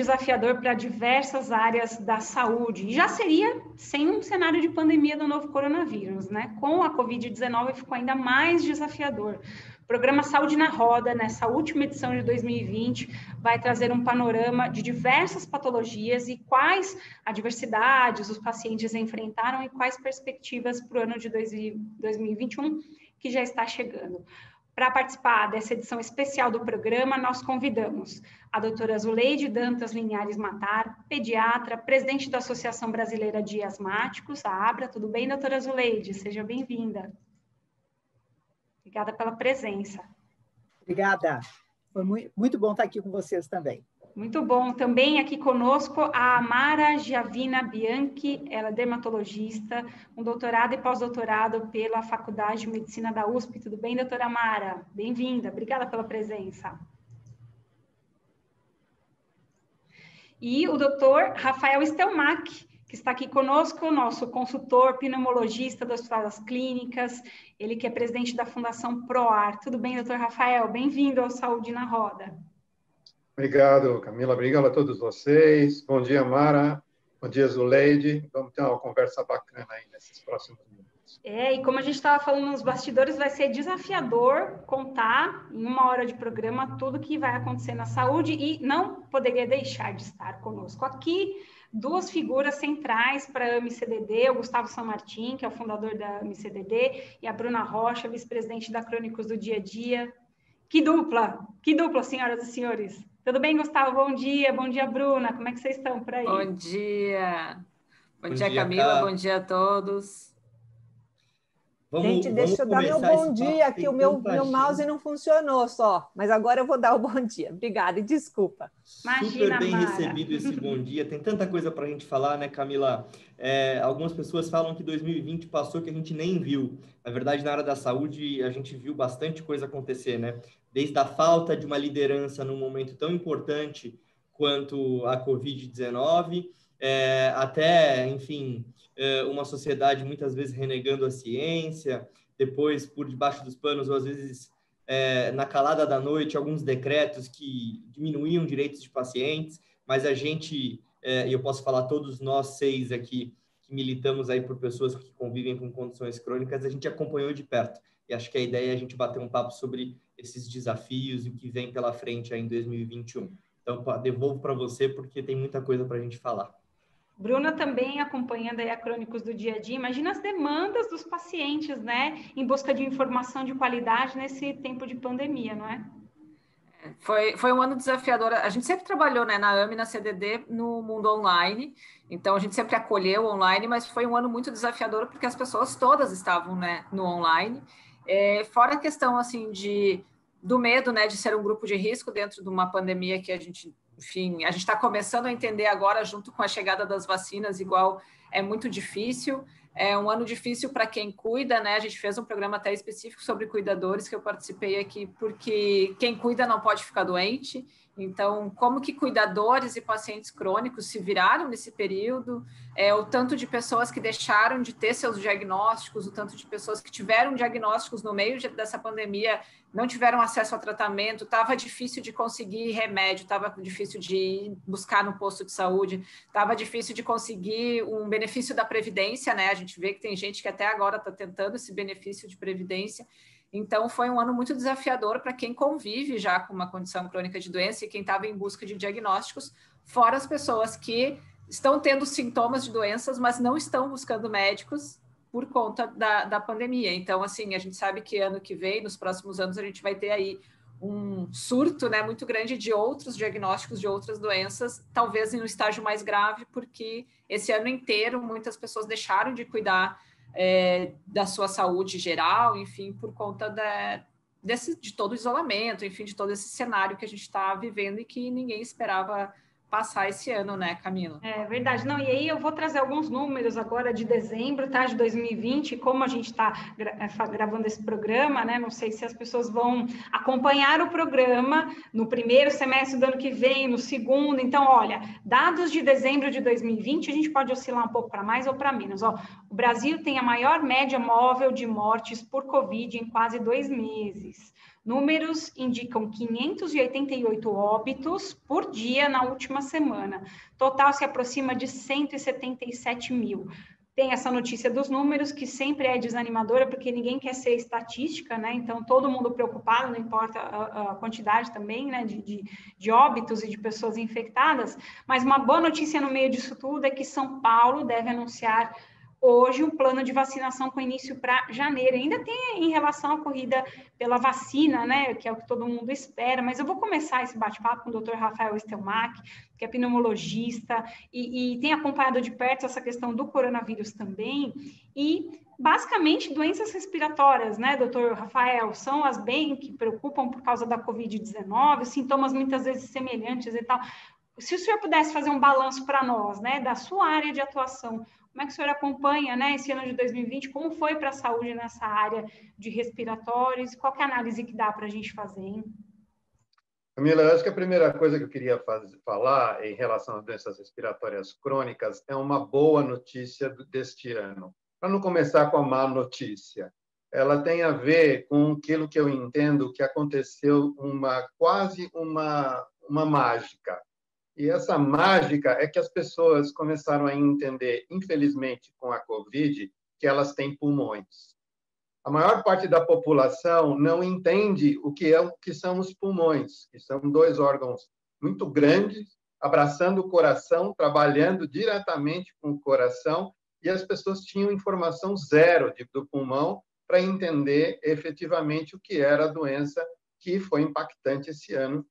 desafiador para diversas áreas da saúde. E já seria sem um cenário de pandemia do novo coronavírus, né? Com a Covid-19 ficou ainda mais desafiador. O programa Saúde na Roda, nessa última edição de 2020, vai trazer um panorama de diversas patologias e quais adversidades os pacientes enfrentaram e quais perspectivas para o ano de 2021 que já está chegando. Para participar dessa edição especial do programa, nós convidamos a doutora Zuleide Dantas Linhares Matar, pediatra, presidente da Associação Brasileira de Asmáticos, a ABRA. Tudo bem, doutora Zuleide? Seja bem-vinda. Obrigada pela presença. Obrigada. Foi muito bom estar aqui com vocês também. Muito bom. Também aqui conosco a Amara Giavina Bianchi, ela é dermatologista, um doutorado e pós-doutorado pela Faculdade de Medicina da USP. Tudo bem, doutora Amara? Bem-vinda. Obrigada pela presença. E o doutor Rafael Stelmach, que está aqui conosco, nosso consultor pneumologista do Hospital das Clínicas, ele que é presidente da Fundação ProAr. Tudo bem, doutor Rafael? Bem-vindo ao Saúde na Roda. Obrigado, Camila. Obrigado a todos vocês. Bom dia, Mara. Bom dia, Zuleide. Vamos ter uma conversa bacana aí nesses próximos minutos. E como a gente estava falando nos bastidores, vai ser desafiador contar em 1 hora de programa tudo que vai acontecer na saúde e não poderia deixar de estar conosco aqui 2 figuras centrais para a AMI-CDD, o Gustavo Sanmartin, que é o fundador da AMI-CDD, e a Bruna Rocha, vice-presidente da Crônicos do Dia a Dia. Que dupla, senhoras e senhores. Tudo bem, Gustavo? Bom dia, Bruna. Como é que vocês estão por aí? Bom dia. Bom dia, Camila. Bom dia a todos. Gente, deixa eu dar meu bom dia, que o meu mouse não funcionou só, mas agora eu vou dar o bom dia. Obrigada e desculpa. Imagina, super bem Mara. recebido esse bom dia. Tem tanta coisa para a gente falar, né, Camila? Algumas pessoas falam que 2020 passou que a gente nem viu. Na verdade, na área da saúde, a gente viu bastante coisa acontecer, né? Desde a falta de uma liderança num momento tão importante quanto a Covid-19, até, enfim, uma sociedade muitas vezes renegando a ciência, depois, por debaixo dos panos, ou às vezes na calada da noite, alguns decretos que diminuíam direitos de pacientes, mas a gente, e eu posso falar todos nós 6 aqui, que militamos aí por pessoas que convivem com condições crônicas, a gente acompanhou de perto. E acho que a ideia é a gente bater um papo sobre esses desafios e o que vem pela frente aí em 2021. Então, devolvo para você, porque tem muita coisa para a gente falar. Bruna também acompanhando aí a Crônicos do Dia a Dia. Imagina as demandas dos pacientes, né? Em busca de informação de qualidade nesse tempo de pandemia, não é? Foi um ano desafiador. A gente sempre trabalhou, né, na AMI, na CDD, no mundo online. Então, a gente sempre acolheu online, mas foi um ano muito desafiador porque as pessoas todas estavam, né, no online. Fora a questão, assim, do medo, né, de ser um grupo de risco dentro de uma pandemia que a gente, enfim, a gente está começando a entender agora, junto com a chegada das vacinas, igual é muito difícil. É um ano difícil para quem cuida, né? A gente fez um programa até específico sobre cuidadores, que eu participei aqui, porque quem cuida não pode ficar doente. Então, como que cuidadores e pacientes crônicos se viraram nesse período, o tanto de pessoas que deixaram de ter seus diagnósticos, o tanto de pessoas que tiveram diagnósticos no meio dessa pandemia, não tiveram acesso ao tratamento, estava difícil de conseguir remédio, estava difícil de ir buscar no posto de saúde, estava difícil de conseguir um benefício da Previdência, né? A gente vê que tem gente que até agora está tentando esse benefício de Previdência. Então, foi um ano muito desafiador para quem convive já com uma condição crônica de doença e quem estava em busca de diagnósticos, fora as pessoas que estão tendo sintomas de doenças, mas não estão buscando médicos por conta da pandemia. Então, assim, a gente sabe que ano que vem, nos próximos anos, a gente vai ter aí um surto, né, muito grande de outros diagnósticos de outras doenças, talvez em um estágio mais grave, porque esse ano inteiro muitas pessoas deixaram de cuidar da sua saúde geral, enfim, por conta de todo o isolamento, enfim, de todo esse cenário que a gente está vivendo e que ninguém esperava passar esse ano, né, Camila? É verdade. Não, e aí eu vou trazer alguns números agora de dezembro, tá, de 2020, como a gente está gravando esse programa, né, não sei se as pessoas vão acompanhar o programa no primeiro semestre do ano que vem, no segundo. Então, olha, dados de dezembro de 2020, a gente pode oscilar um pouco para mais ou para menos, ó. O Brasil tem a maior média móvel de mortes por Covid em quase 2 meses. Números indicam 588 óbitos por dia na última semana. Total se aproxima de 177 mil. Tem essa notícia dos números, que sempre é desanimadora, porque ninguém quer ser estatística, né? Então, todo mundo preocupado, não importa a quantidade também, né? De óbitos e de pessoas infectadas. Mas uma boa notícia no meio disso tudo é que São Paulo deve anunciar hoje um plano de vacinação com início para janeiro. Ainda tem em relação à corrida pela vacina, né, que é o que todo mundo espera, mas eu vou começar esse bate-papo com o Dr. Rafael Stelmach, que é pneumologista e tem acompanhado de perto essa questão do coronavírus também, e basicamente doenças respiratórias, né, doutor Rafael, são as bem que preocupam por causa da Covid-19, sintomas muitas vezes semelhantes e tal. Se o senhor pudesse fazer um balanço para nós, né, da sua área de atuação, como é que o senhor acompanha, né, esse ano de 2020, como foi para a saúde nessa área de respiratórios, qual que é a análise que dá para a gente fazer, hein? Camila, eu acho que a primeira coisa que eu queria falar em relação às doenças respiratórias crônicas é uma boa notícia deste ano. Para não começar com a má notícia, ela tem a ver com aquilo que eu entendo que aconteceu quase uma mágica. E essa mágica é que as pessoas começaram a entender, infelizmente, com a Covid, que elas têm pulmões. A maior parte da população não entende o que são os pulmões, que são 2 órgãos muito grandes, abraçando o coração, trabalhando diretamente com o coração, e as pessoas tinham informação zero do pulmão para entender efetivamente o que era a doença que foi impactante esse ano,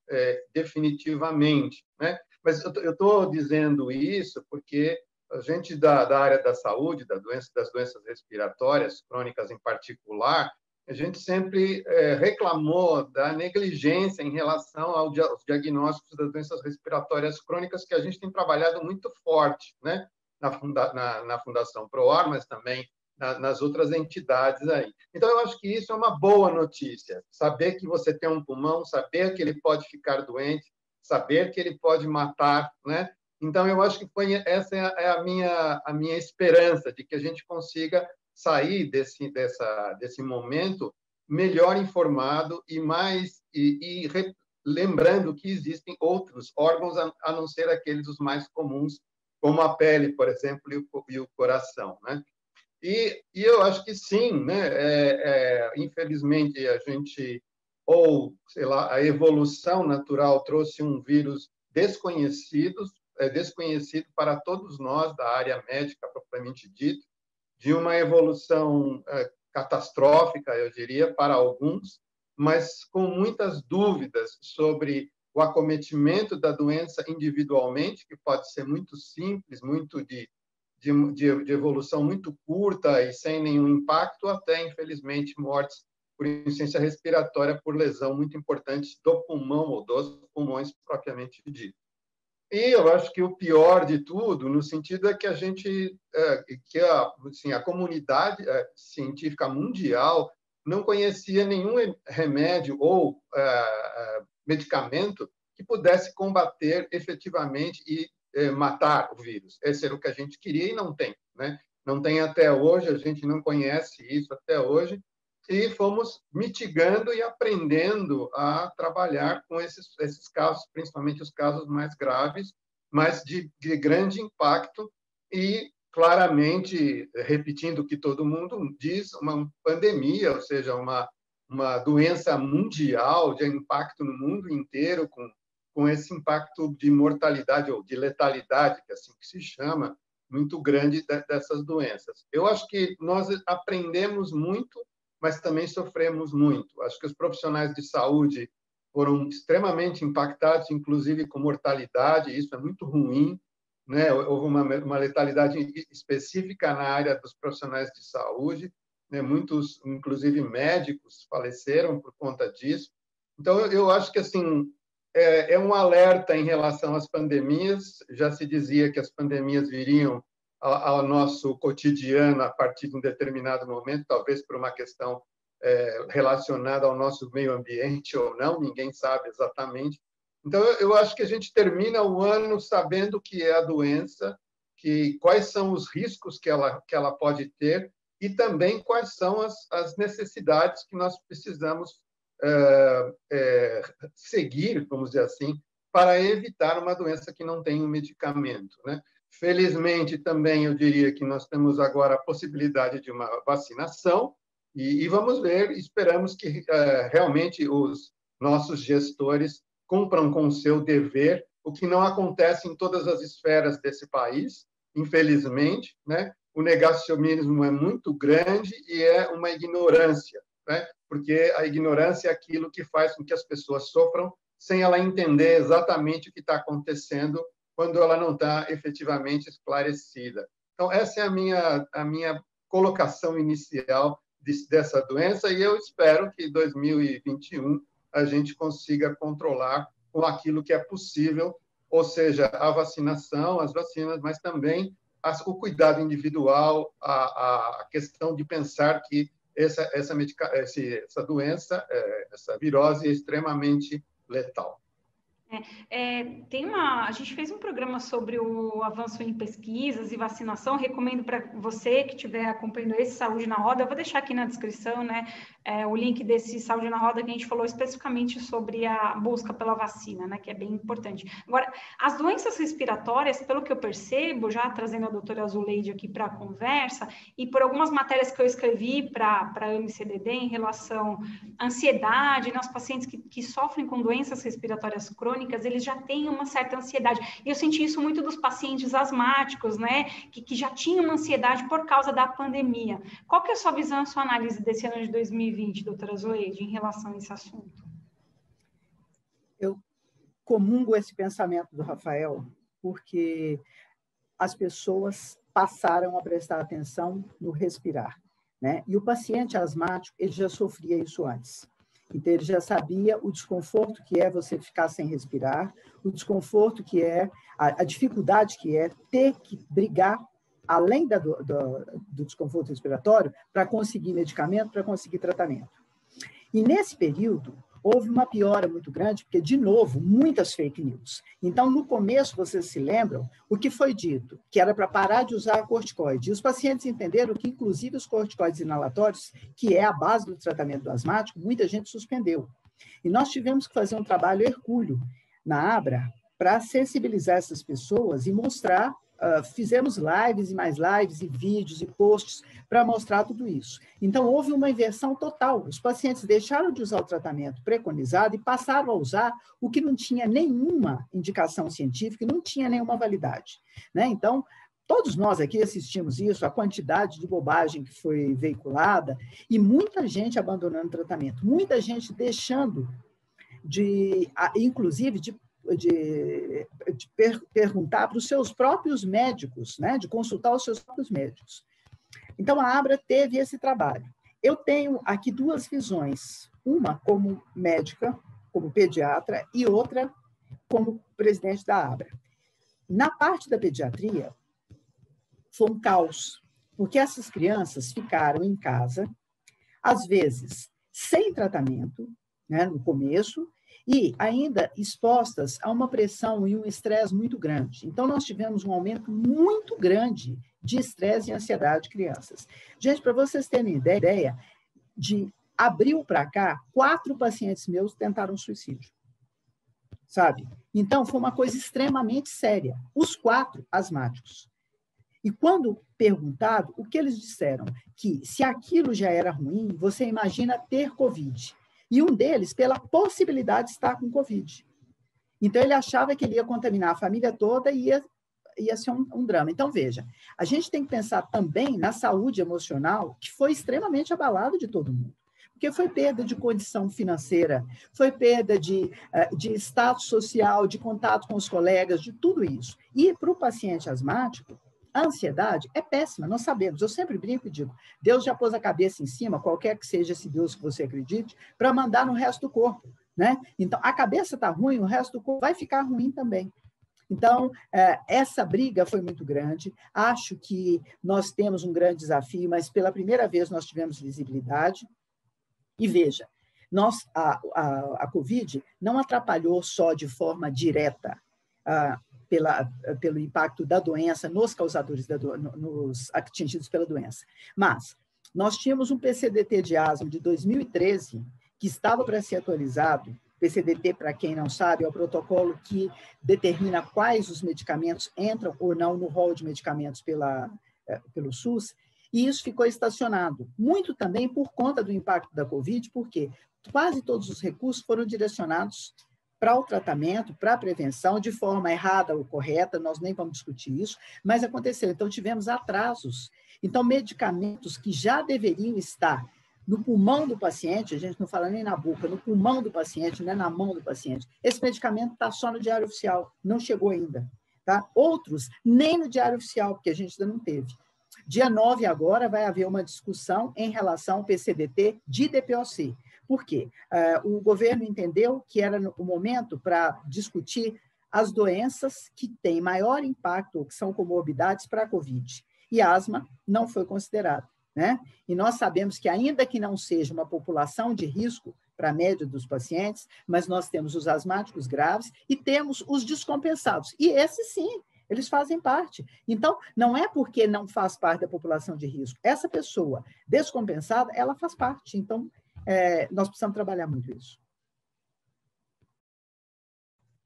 definitivamente, né? Mas eu estou dizendo isso porque a gente da área da saúde, das doenças respiratórias crônicas em particular, a gente sempre reclamou da negligência em relação aos diagnósticos das doenças respiratórias crônicas, que a gente tem trabalhado muito forte, né? Na Fundação ProAr, mas também nas outras entidades aí. Então, eu acho que isso é uma boa notícia, saber que você tem um pulmão, saber que ele pode ficar doente, saber que ele pode matar, né? Então, eu acho que essa é a minha esperança, de que a gente consiga sair desse momento melhor informado e lembrando que existem outros órgãos a não ser aqueles os mais comuns, como a pele, por exemplo, e o coração, né? E eu acho que sim, né? Infelizmente, a gente, sei lá, a evolução natural trouxe um vírus desconhecido para todos nós da área médica, propriamente dito, de uma evolução catastrófica, eu diria, para alguns, mas com muitas dúvidas sobre o acometimento da doença individualmente, que pode ser muito simples, muito de evolução muito curta e sem nenhum impacto, até, infelizmente, mortes por insuficiência respiratória por lesão muito importante do pulmão ou dos pulmões propriamente dito. E eu acho que o pior de tudo, no sentido é que a comunidade científica mundial não conhecia nenhum remédio ou medicamento que pudesse combater efetivamente e matar o vírus. Esse era o que a gente queria e não tem, né? Não tem até hoje, a gente não conhece isso até hoje, e fomos mitigando e aprendendo a trabalhar com esses casos, principalmente os casos mais graves, mas de grande impacto e, claramente, repetindo o que todo mundo diz, uma pandemia, ou seja, uma doença mundial de impacto no mundo inteiro, com esse impacto de mortalidade ou de letalidade, que é assim que se chama, muito grande dessas doenças. Eu acho que nós aprendemos muito, mas também sofremos muito. Acho que os profissionais de saúde foram extremamente impactados, inclusive com mortalidade, e isso é muito ruim, né? Houve uma letalidade específica na área dos profissionais de saúde, né? Muitos, inclusive médicos, faleceram por conta disso. Então, eu acho que assim é um alerta em relação às pandemias. Já se dizia que as pandemias viriam ao nosso cotidiano a partir de um determinado momento, talvez por uma questão relacionada ao nosso meio ambiente ou não, ninguém sabe exatamente. Então, eu acho que a gente termina o ano sabendo o que é a doença quais são os riscos que ela pode ter e também quais são as necessidades que nós precisamos seguir, vamos dizer assim, para evitar uma doença que não tem um medicamento, né? Felizmente, também eu diria que nós temos agora a possibilidade de uma vacinação e vamos ver, esperamos que realmente os nossos gestores cumpram com o seu dever, o que não acontece em todas as esferas desse país, infelizmente, né? O negacionismo é muito grande e é uma ignorância, né? Porque a ignorância é aquilo que faz com que as pessoas sofram sem ela entender exatamente o que está acontecendo quando ela não está efetivamente esclarecida. Então, essa é a minha colocação inicial dessa doença e eu espero que em 2021 a gente consiga controlar com aquilo que é possível, ou seja, a vacinação, as vacinas, mas também o cuidado individual, a questão de pensar que essa doença, essa virose é extremamente letal. A gente fez um programa sobre o avanço em pesquisas e vacinação. Recomendo para você que estiver acompanhando esse Saúde na Roda, eu vou deixar aqui na descrição, né, o link desse Saúde na Roda que a gente falou especificamente sobre a busca pela vacina, né, que é bem importante. Agora, as doenças respiratórias, pelo que eu percebo, já trazendo a doutora Azuleide aqui para a conversa, e por algumas matérias que eu escrevi para a AMI-CDD em relação à ansiedade, né, os pacientes que sofrem com doenças respiratórias crônicas, eles já têm uma certa ansiedade. E eu senti isso muito dos pacientes asmáticos, né, que já tinham uma ansiedade por causa da pandemia. Qual que é a sua visão, a sua análise desse ano de 2020, doutora Zoeide, em relação a esse assunto? Eu comungo esse pensamento do Rafael, porque as pessoas passaram a prestar atenção no respirar, né? E o paciente asmático, ele já sofria isso antes. Então, ele já sabia o desconforto que é você ficar sem respirar, o desconforto que é, a dificuldade que é ter que brigar, além do desconforto respiratório, para conseguir medicamento, para conseguir tratamento. E, nesse período, houve uma piora muito grande, porque, de novo, muitas fake news. Então, no começo, vocês se lembram, o que foi dito? Que era para parar de usar corticoide. E os pacientes entenderam que, inclusive, os corticoides inalatórios, que é a base do tratamento do asmático, muita gente suspendeu. E nós tivemos que fazer um trabalho hercúleo na ABRA para sensibilizar essas pessoas e mostrar. Fizemos lives e mais lives e vídeos e posts para mostrar tudo isso. Então, houve uma inversão total. Os pacientes deixaram de usar o tratamento preconizado e passaram a usar o que não tinha nenhuma indicação científica e não tinha nenhuma validade, né? Então, todos nós aqui assistimos isso, a quantidade de bobagem que foi veiculada e muita gente abandonando o tratamento, muita gente deixando inclusive, de perguntar para os seus próprios médicos, né? De consultar os seus próprios médicos. Então, a ABRA teve esse trabalho. Eu tenho aqui duas visões, uma como médica, como pediatra, e outra como presidente da ABRA. Na parte da pediatria, foi um caos, porque essas crianças ficaram em casa, às vezes sem tratamento, né, no começo, e ainda expostas a uma pressão e um estresse muito grande. Então, nós tivemos um aumento muito grande de estresse e ansiedade de crianças. Gente, para vocês terem ideia, de abril para cá, 4 pacientes meus tentaram suicídio, sabe? Então, foi uma coisa extremamente séria. Os 4 asmáticos. E quando perguntado, o que eles disseram? Que se aquilo já era ruim, você imagina ter Covid. E um deles, pela possibilidade de estar com Covid. Então, ele achava que ele ia contaminar a família toda e ia ser um drama. Então, veja, a gente tem que pensar também na saúde emocional, que foi extremamente abalada de todo mundo. Porque foi perda de condição financeira, foi perda de status social, de contato com os colegas, de tudo isso. E para o paciente asmático, a ansiedade é péssima, nós sabemos. Eu sempre brinco e digo, Deus já pôs a cabeça em cima, qualquer que seja esse Deus que você acredite, para mandar no resto do corpo, né? Então, a cabeça está ruim, o resto do corpo vai ficar ruim também. Então, essa briga foi muito grande. Acho que nós temos um grande desafio, mas pela primeira vez nós tivemos visibilidade. E veja, a Covid não atrapalhou só de forma direta pelo impacto da doença nos causadores, nos atingidos pela doença. Mas nós tínhamos um PCDT de asma de 2013 que estava para ser atualizado. PCDT, para quem não sabe, é o protocolo que determina quais os medicamentos entram ou não no rol de medicamentos pelo SUS, e isso ficou estacionado. Muito também por conta do impacto da Covid, porque quase todos os recursos foram direcionados para o tratamento, para a prevenção, de forma errada ou correta, nós nem vamos discutir isso, mas aconteceu. Então, tivemos atrasos. Então, medicamentos que já deveriam estar no pulmão do paciente, a gente não fala nem na boca, no pulmão do paciente, não é na mão do paciente. Esse medicamento está só no diário oficial, não chegou ainda. Tá? Outros, nem no diário oficial, porque a gente ainda não teve. Dia 9 agora vai haver uma discussão em relação ao PCDT de DPOC. Por quê? O governo entendeu que era o momento para discutir as doenças que têm maior impacto, ou que são comorbidades para a Covid. E a asma não foi considerada. Né? E nós sabemos que, ainda que não seja uma população de risco para a média dos pacientes, mas nós temos os asmáticos graves e temos os descompensados. E esses, sim, eles fazem parte. Então, não é porque não faz parte da população de risco. Essa pessoa descompensada, ela faz parte. Então, nós precisamos trabalhar muito isso.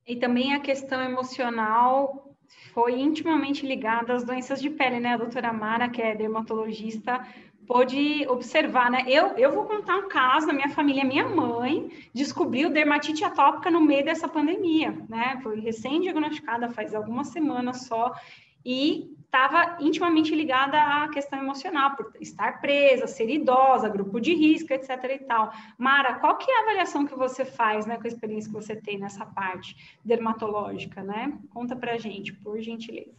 E também a questão emocional foi intimamente ligada às doenças de pele, né? A doutora Mara, que é dermatologista, pôde observar, né? Eu vou contar um caso da minha família. Minha mãe descobriu dermatite atópica no meio dessa pandemia, né? Foi recém-diagnosticada faz algumas semanas só e estava intimamente ligada à questão emocional, por estar presa, ser idosa, grupo de risco, etc. e tal. Mara, qual que é a avaliação que você faz, né, com a experiência que você tem nessa parte dermatológica, né? Conta pra gente, por gentileza.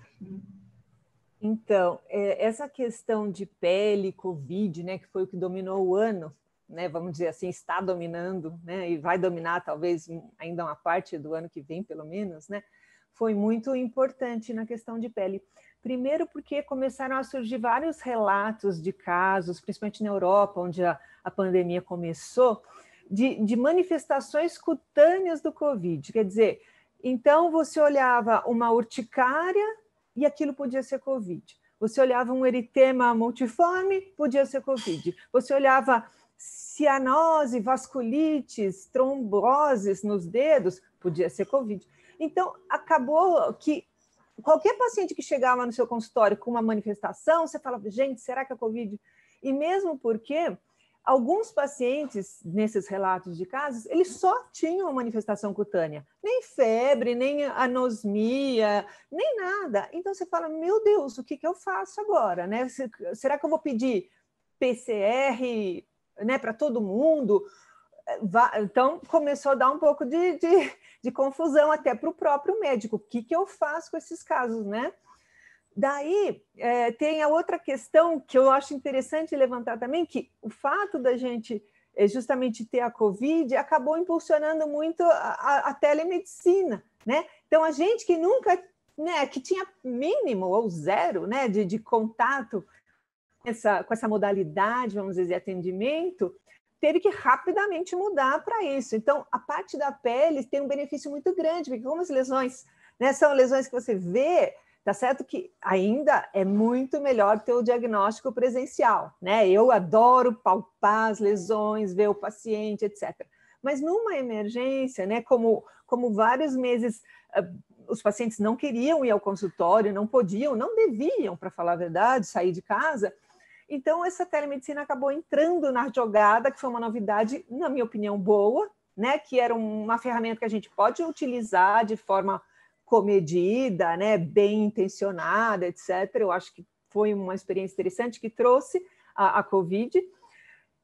Então, essa questão de pele, Covid, né, que foi o que dominou o ano, né, vamos dizer assim, está dominando, né, e vai dominar talvez ainda uma parte do ano que vem, pelo menos, né, foi muito importante na questão de pele. Primeiro porque começaram a surgir vários relatos de casos, principalmente na Europa, onde a pandemia começou, de manifestações cutâneas do Covid. Quer dizer, então você olhava uma urticária e aquilo podia ser Covid. Você olhava um eritema multiforme, podia ser Covid. Você olhava cianose, vasculites, tromboses nos dedos, podia ser Covid. Então, acabou que qualquer paciente que chegava no seu consultório com uma manifestação, você falava, gente, será que é Covid? E mesmo porque alguns pacientes, nesses relatos de casos, eles só tinham uma manifestação cutânea. Nem febre, nem anosmia, nem nada. Então, você fala, meu Deus, o que eu faço agora? Né? Será que eu vou pedir PCR, né, para todo mundo? Então, começou a dar um pouco de confusão até para o próprio médico. O que eu faço com esses casos, né? Daí, tem a outra questão que eu acho interessante levantar também, que o fato da gente justamente ter a Covid acabou impulsionando muito a telemedicina, né? Então, a gente que nunca, né, que tinha mínimo ou zero, né, de contato com essa modalidade, vamos dizer, de atendimento, teve que rapidamente mudar para isso. Então, a parte da pele tem um benefício muito grande, porque como as lesões, né, são lesões que você vê, tá certo que ainda é muito melhor ter o diagnóstico presencial, né? Eu adoro palpar as lesões, ver o paciente, etc. Mas numa emergência, né, como vários meses os pacientes não queriam ir ao consultório, não podiam, não deviam, para falar a verdade, sair de casa. Então, essa telemedicina acabou entrando na jogada, que foi uma novidade, na minha opinião, boa, né? Que era uma ferramenta que a gente pode utilizar de forma comedida, né? Bem intencionada, etc. Eu acho que foi uma experiência interessante que trouxe a Covid.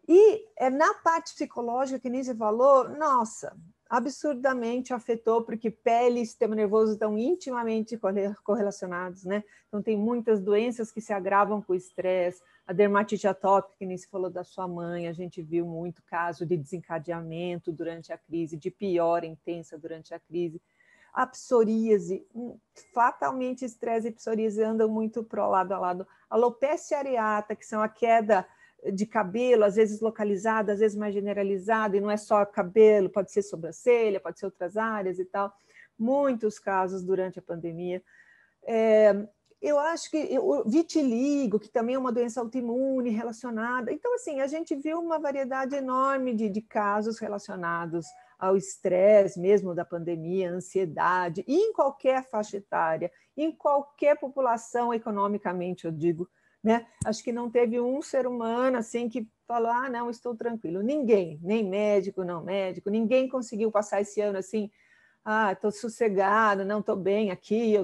E na parte psicológica, que nem você falou, nossa, absurdamente afetou, porque pele e sistema nervoso estão intimamente correlacionados, né? Então, tem muitas doenças que se agravam com o estresse. A dermatite atópica, que nem se falou da sua mãe, a gente viu muito caso de desencadeamento durante a crise, de piora intensa durante a crise. A psoríase, fatalmente estresse e psoríase andam muito lado a lado. A alopecia areata, que são a queda de cabelo, às vezes localizada, às vezes mais generalizada, e não é só cabelo, pode ser sobrancelha, pode ser outras áreas e tal. muitos casos durante a pandemia. Eu acho que o vitiligo, que também é uma doença autoimune relacionada. Então, assim, a gente viu uma variedade enorme de casos relacionados ao estresse mesmo da pandemia, ansiedade, e em qualquer faixa etária, em qualquer população economicamente, eu digo, né? Acho que não teve um ser humano assim que falou, não, estou tranquilo. Ninguém, nem médico, não médico, ninguém conseguiu passar esse ano assim, estou sossegado, não estou bem aqui,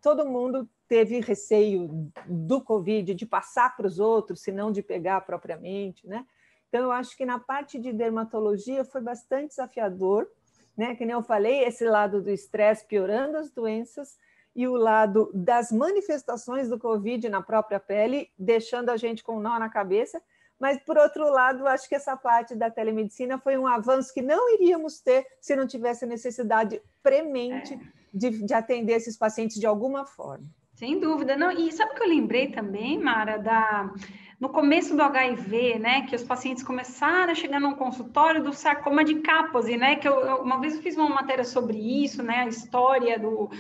todo mundo teve receio do Covid, de passar para os outros, se não de pegar propriamente, né? Então, eu acho que na parte de dermatologia foi bastante desafiador, né? Que nem eu falei, esse lado do estresse piorando as doenças e o lado das manifestações do Covid na própria pele, deixando a gente com um nó na cabeça. Mas, por outro lado, acho que essa parte da telemedicina foi um avanço que não iríamos ter se não tivesse a necessidade premente de atender esses pacientes de alguma forma. Sem dúvida. Não, e sabe o que eu lembrei também, Mara, no começo do HIV, né, que os pacientes começaram a chegar num consultório do sarcoma de Kaposi, né, que uma vez eu fiz uma matéria sobre isso, né, a história do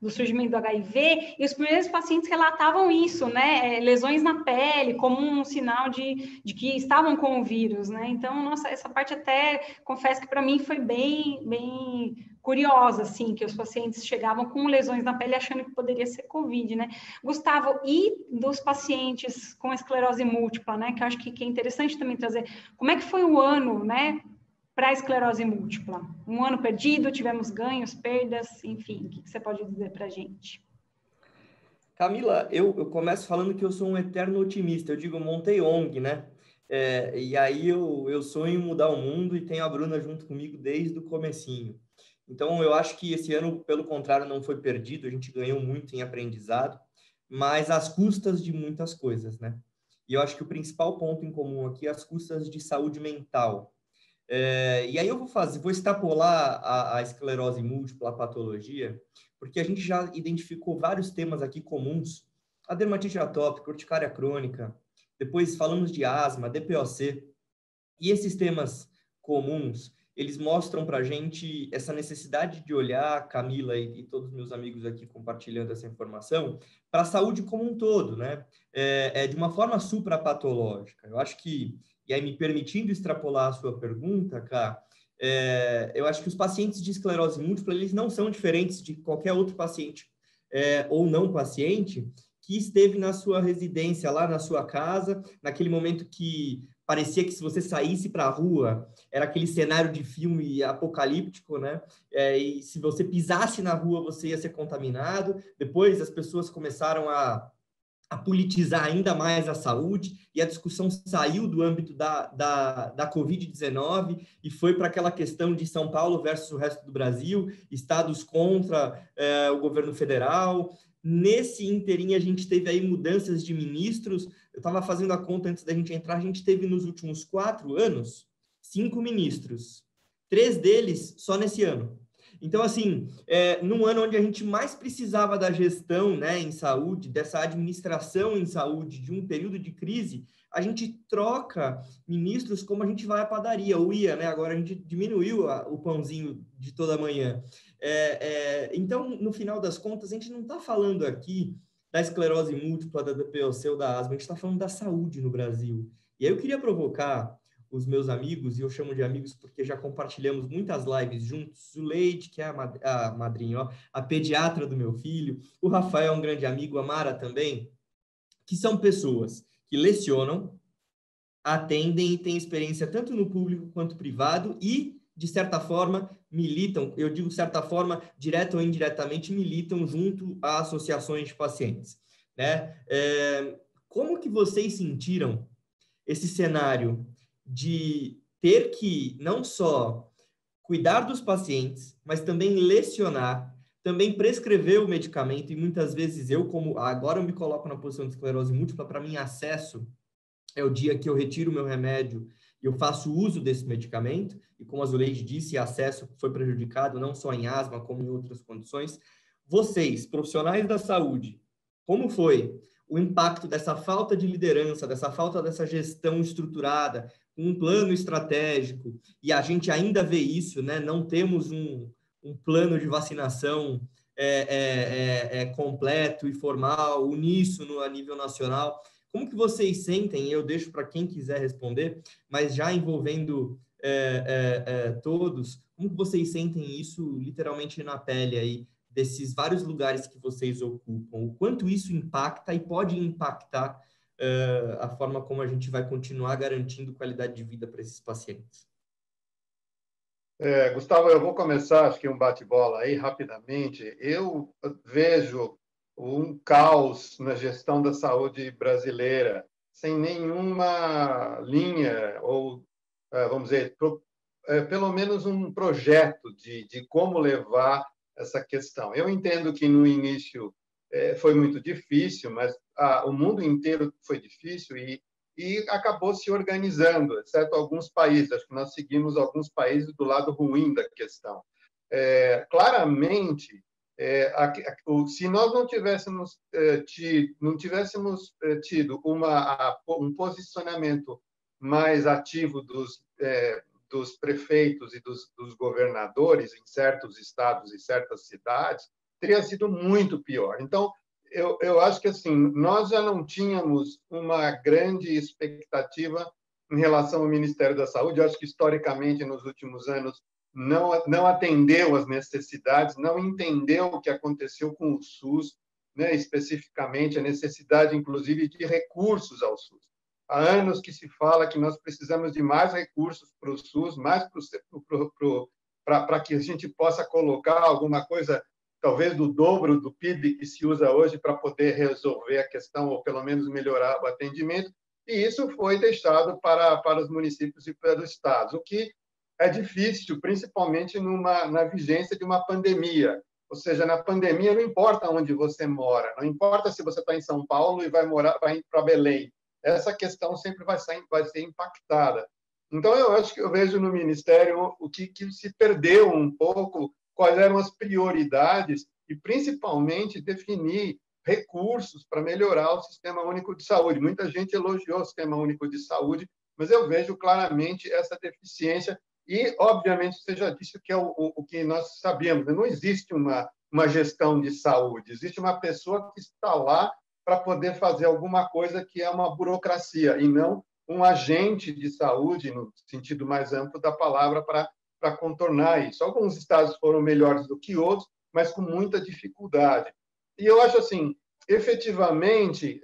surgimento do HIV, e os primeiros pacientes relatavam isso, né, lesões na pele, como um sinal de que estavam com o vírus, né, então, nossa, essa parte até, confesso que para mim foi bem curiosa, assim, que os pacientes chegavam com lesões na pele achando que poderia ser Covid, né. Gustavo, e dos pacientes com esclerose múltipla, né, que eu acho que é interessante também trazer, como é que foi o ano, né, para a esclerose múltipla? Um ano perdido, tivemos ganhos, perdas, enfim, o que você pode dizer para a gente? Camila, eu começo falando que eu sou um eterno otimista, eu digo, montei ONG, né? E aí eu sonho em mudar o mundo e tenho a Bruna junto comigo desde o comecinho. Então, eu acho que esse ano, pelo contrário, não foi perdido, a gente ganhou muito em aprendizado, mas às custas de muitas coisas, né? E eu acho que o principal ponto em comum aqui é as custas de saúde mental. E aí eu vou extrapolar a esclerose múltipla, a patologia, porque a gente já identificou vários temas aqui comuns, a dermatite atópica, urticária crônica, depois falamos de asma, DPOC, e esses temas comuns, eles mostram para a gente essa necessidade de olhar, Camila e todos os meus amigos aqui compartilhando essa informação, para a saúde como um todo, né? De uma forma suprapatológica. Eu acho que, e aí me permitindo extrapolar a sua pergunta, Cá, eu acho que os pacientes de esclerose múltipla, eles não são diferentes de qualquer outro paciente ou não paciente que esteve na sua residência, lá na sua casa, naquele momento que parecia que se você saísse para a rua, era aquele cenário de filme apocalíptico, né? E se você pisasse na rua, você ia ser contaminado. Depois as pessoas começaram a politizar ainda mais a saúde, e a discussão saiu do âmbito da Covid-19 e foi para aquela questão de São Paulo versus o resto do Brasil, estados contra o governo federal. Nesse inteirinho, a gente teve aí mudanças de ministros. Eu estava fazendo a conta antes da gente entrar, a gente teve nos últimos 4 anos, 5 ministros. 3 deles só nesse ano. Então, assim, num ano onde a gente mais precisava da gestão, né, em saúde, dessa administração em saúde, de um período de crise, a gente troca ministros como a gente vai à padaria, ou ia, né? Agora a gente diminuiu o pãozinho de toda manhã. Então, no final das contas, a gente não está falando aqui da esclerose múltipla, da DPOC ou da asma, a gente está falando da saúde no Brasil. E aí eu queria provocar os meus amigos, e eu chamo de amigos porque já compartilhamos muitas lives juntos, o Leide, que é a madrinha, a pediatra do meu filho, o Rafael é um grande amigo, a Mara também, que são pessoas que lecionam, atendem e têm experiência tanto no público quanto privado e, de certa forma, militam, eu digo de certa forma, direta ou indiretamente, militam junto a associações de pacientes, né? Como que vocês sentiram esse cenário de ter que não só cuidar dos pacientes, mas também lecionar, também prescrever o medicamento, e muitas vezes agora eu me coloco na posição de esclerose múltipla, para mim acesso é o dia que eu retiro o meu remédio e eu faço uso desse medicamento, e como a Zuleide disse, acesso foi prejudicado não só em asma, como em outras condições. Vocês, profissionais da saúde, como foi o impacto dessa falta de liderança, dessa falta dessa gestão estruturada, um plano estratégico, e a gente ainda vê isso, né? Não temos um um plano de vacinação completo e formal, uníssono a nível nacional. Como que vocês sentem, eu deixo para quem quiser responder, mas já envolvendo todos, como que vocês sentem isso literalmente na pele aí, desses vários lugares que vocês ocupam? O quanto isso impacta e pode impactar a forma como a gente vai continuar garantindo qualidade de vida para esses pacientes? Gustavo, eu vou começar, acho que um bate-bola aí rapidamente. Eu vejo um caos na gestão da saúde brasileira, sem nenhuma linha, ou, vamos dizer, pelo menos um projeto de como levar essa questão. Eu entendo que no início foi muito difícil, mas o mundo inteiro foi difícil e acabou se organizando, exceto alguns países. Acho que nós seguimos alguns países do lado ruim da questão. Claramente, se nós não tivéssemos tido um posicionamento mais ativo dos prefeitos e dos governadores em certos estados e certas cidades, teria sido muito pior. Então, eu acho que assim, nós já não tínhamos uma grande expectativa em relação ao Ministério da Saúde. Eu acho que, historicamente, nos últimos anos, não atendeu às necessidades, não entendeu o que aconteceu com o SUS, né, especificamente a necessidade, inclusive, de recursos ao SUS. Há anos que se fala que nós precisamos de mais recursos para o SUS, mais para que a gente possa colocar alguma coisa, talvez do dobro do PIB que se usa hoje para poder resolver a questão, ou pelo menos melhorar o atendimento, e isso foi deixado para os municípios e para os estados, o que é difícil, principalmente na vigência de uma pandemia. Ou seja, na pandemia não importa onde você mora, não importa se você está em São Paulo e vai ir para Belém, essa questão sempre vai ser impactada. Então, eu vejo no Ministério o que se perdeu um pouco, quais eram as prioridades e, principalmente, definir recursos para melhorar o Sistema Único de Saúde. Muita gente elogiou o Sistema Único de Saúde, mas eu vejo claramente essa deficiência e, obviamente, você já disse que é o que nós sabemos, né? Não existe uma gestão de saúde, existe uma pessoa que está lá para poder fazer alguma coisa que é uma burocracia, e não um agente de saúde, no sentido mais amplo da palavra, para contornar isso. Alguns estados foram melhores do que outros, mas com muita dificuldade. E eu acho assim, efetivamente,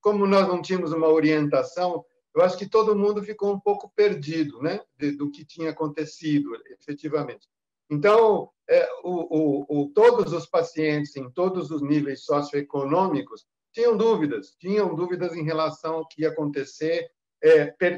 como nós não tínhamos uma orientação, eu acho que todo mundo ficou um pouco perdido, né, do que tinha acontecido, efetivamente. Então, todos os pacientes, em todos os níveis socioeconômicos, tinham dúvidas em relação ao que ia acontecer,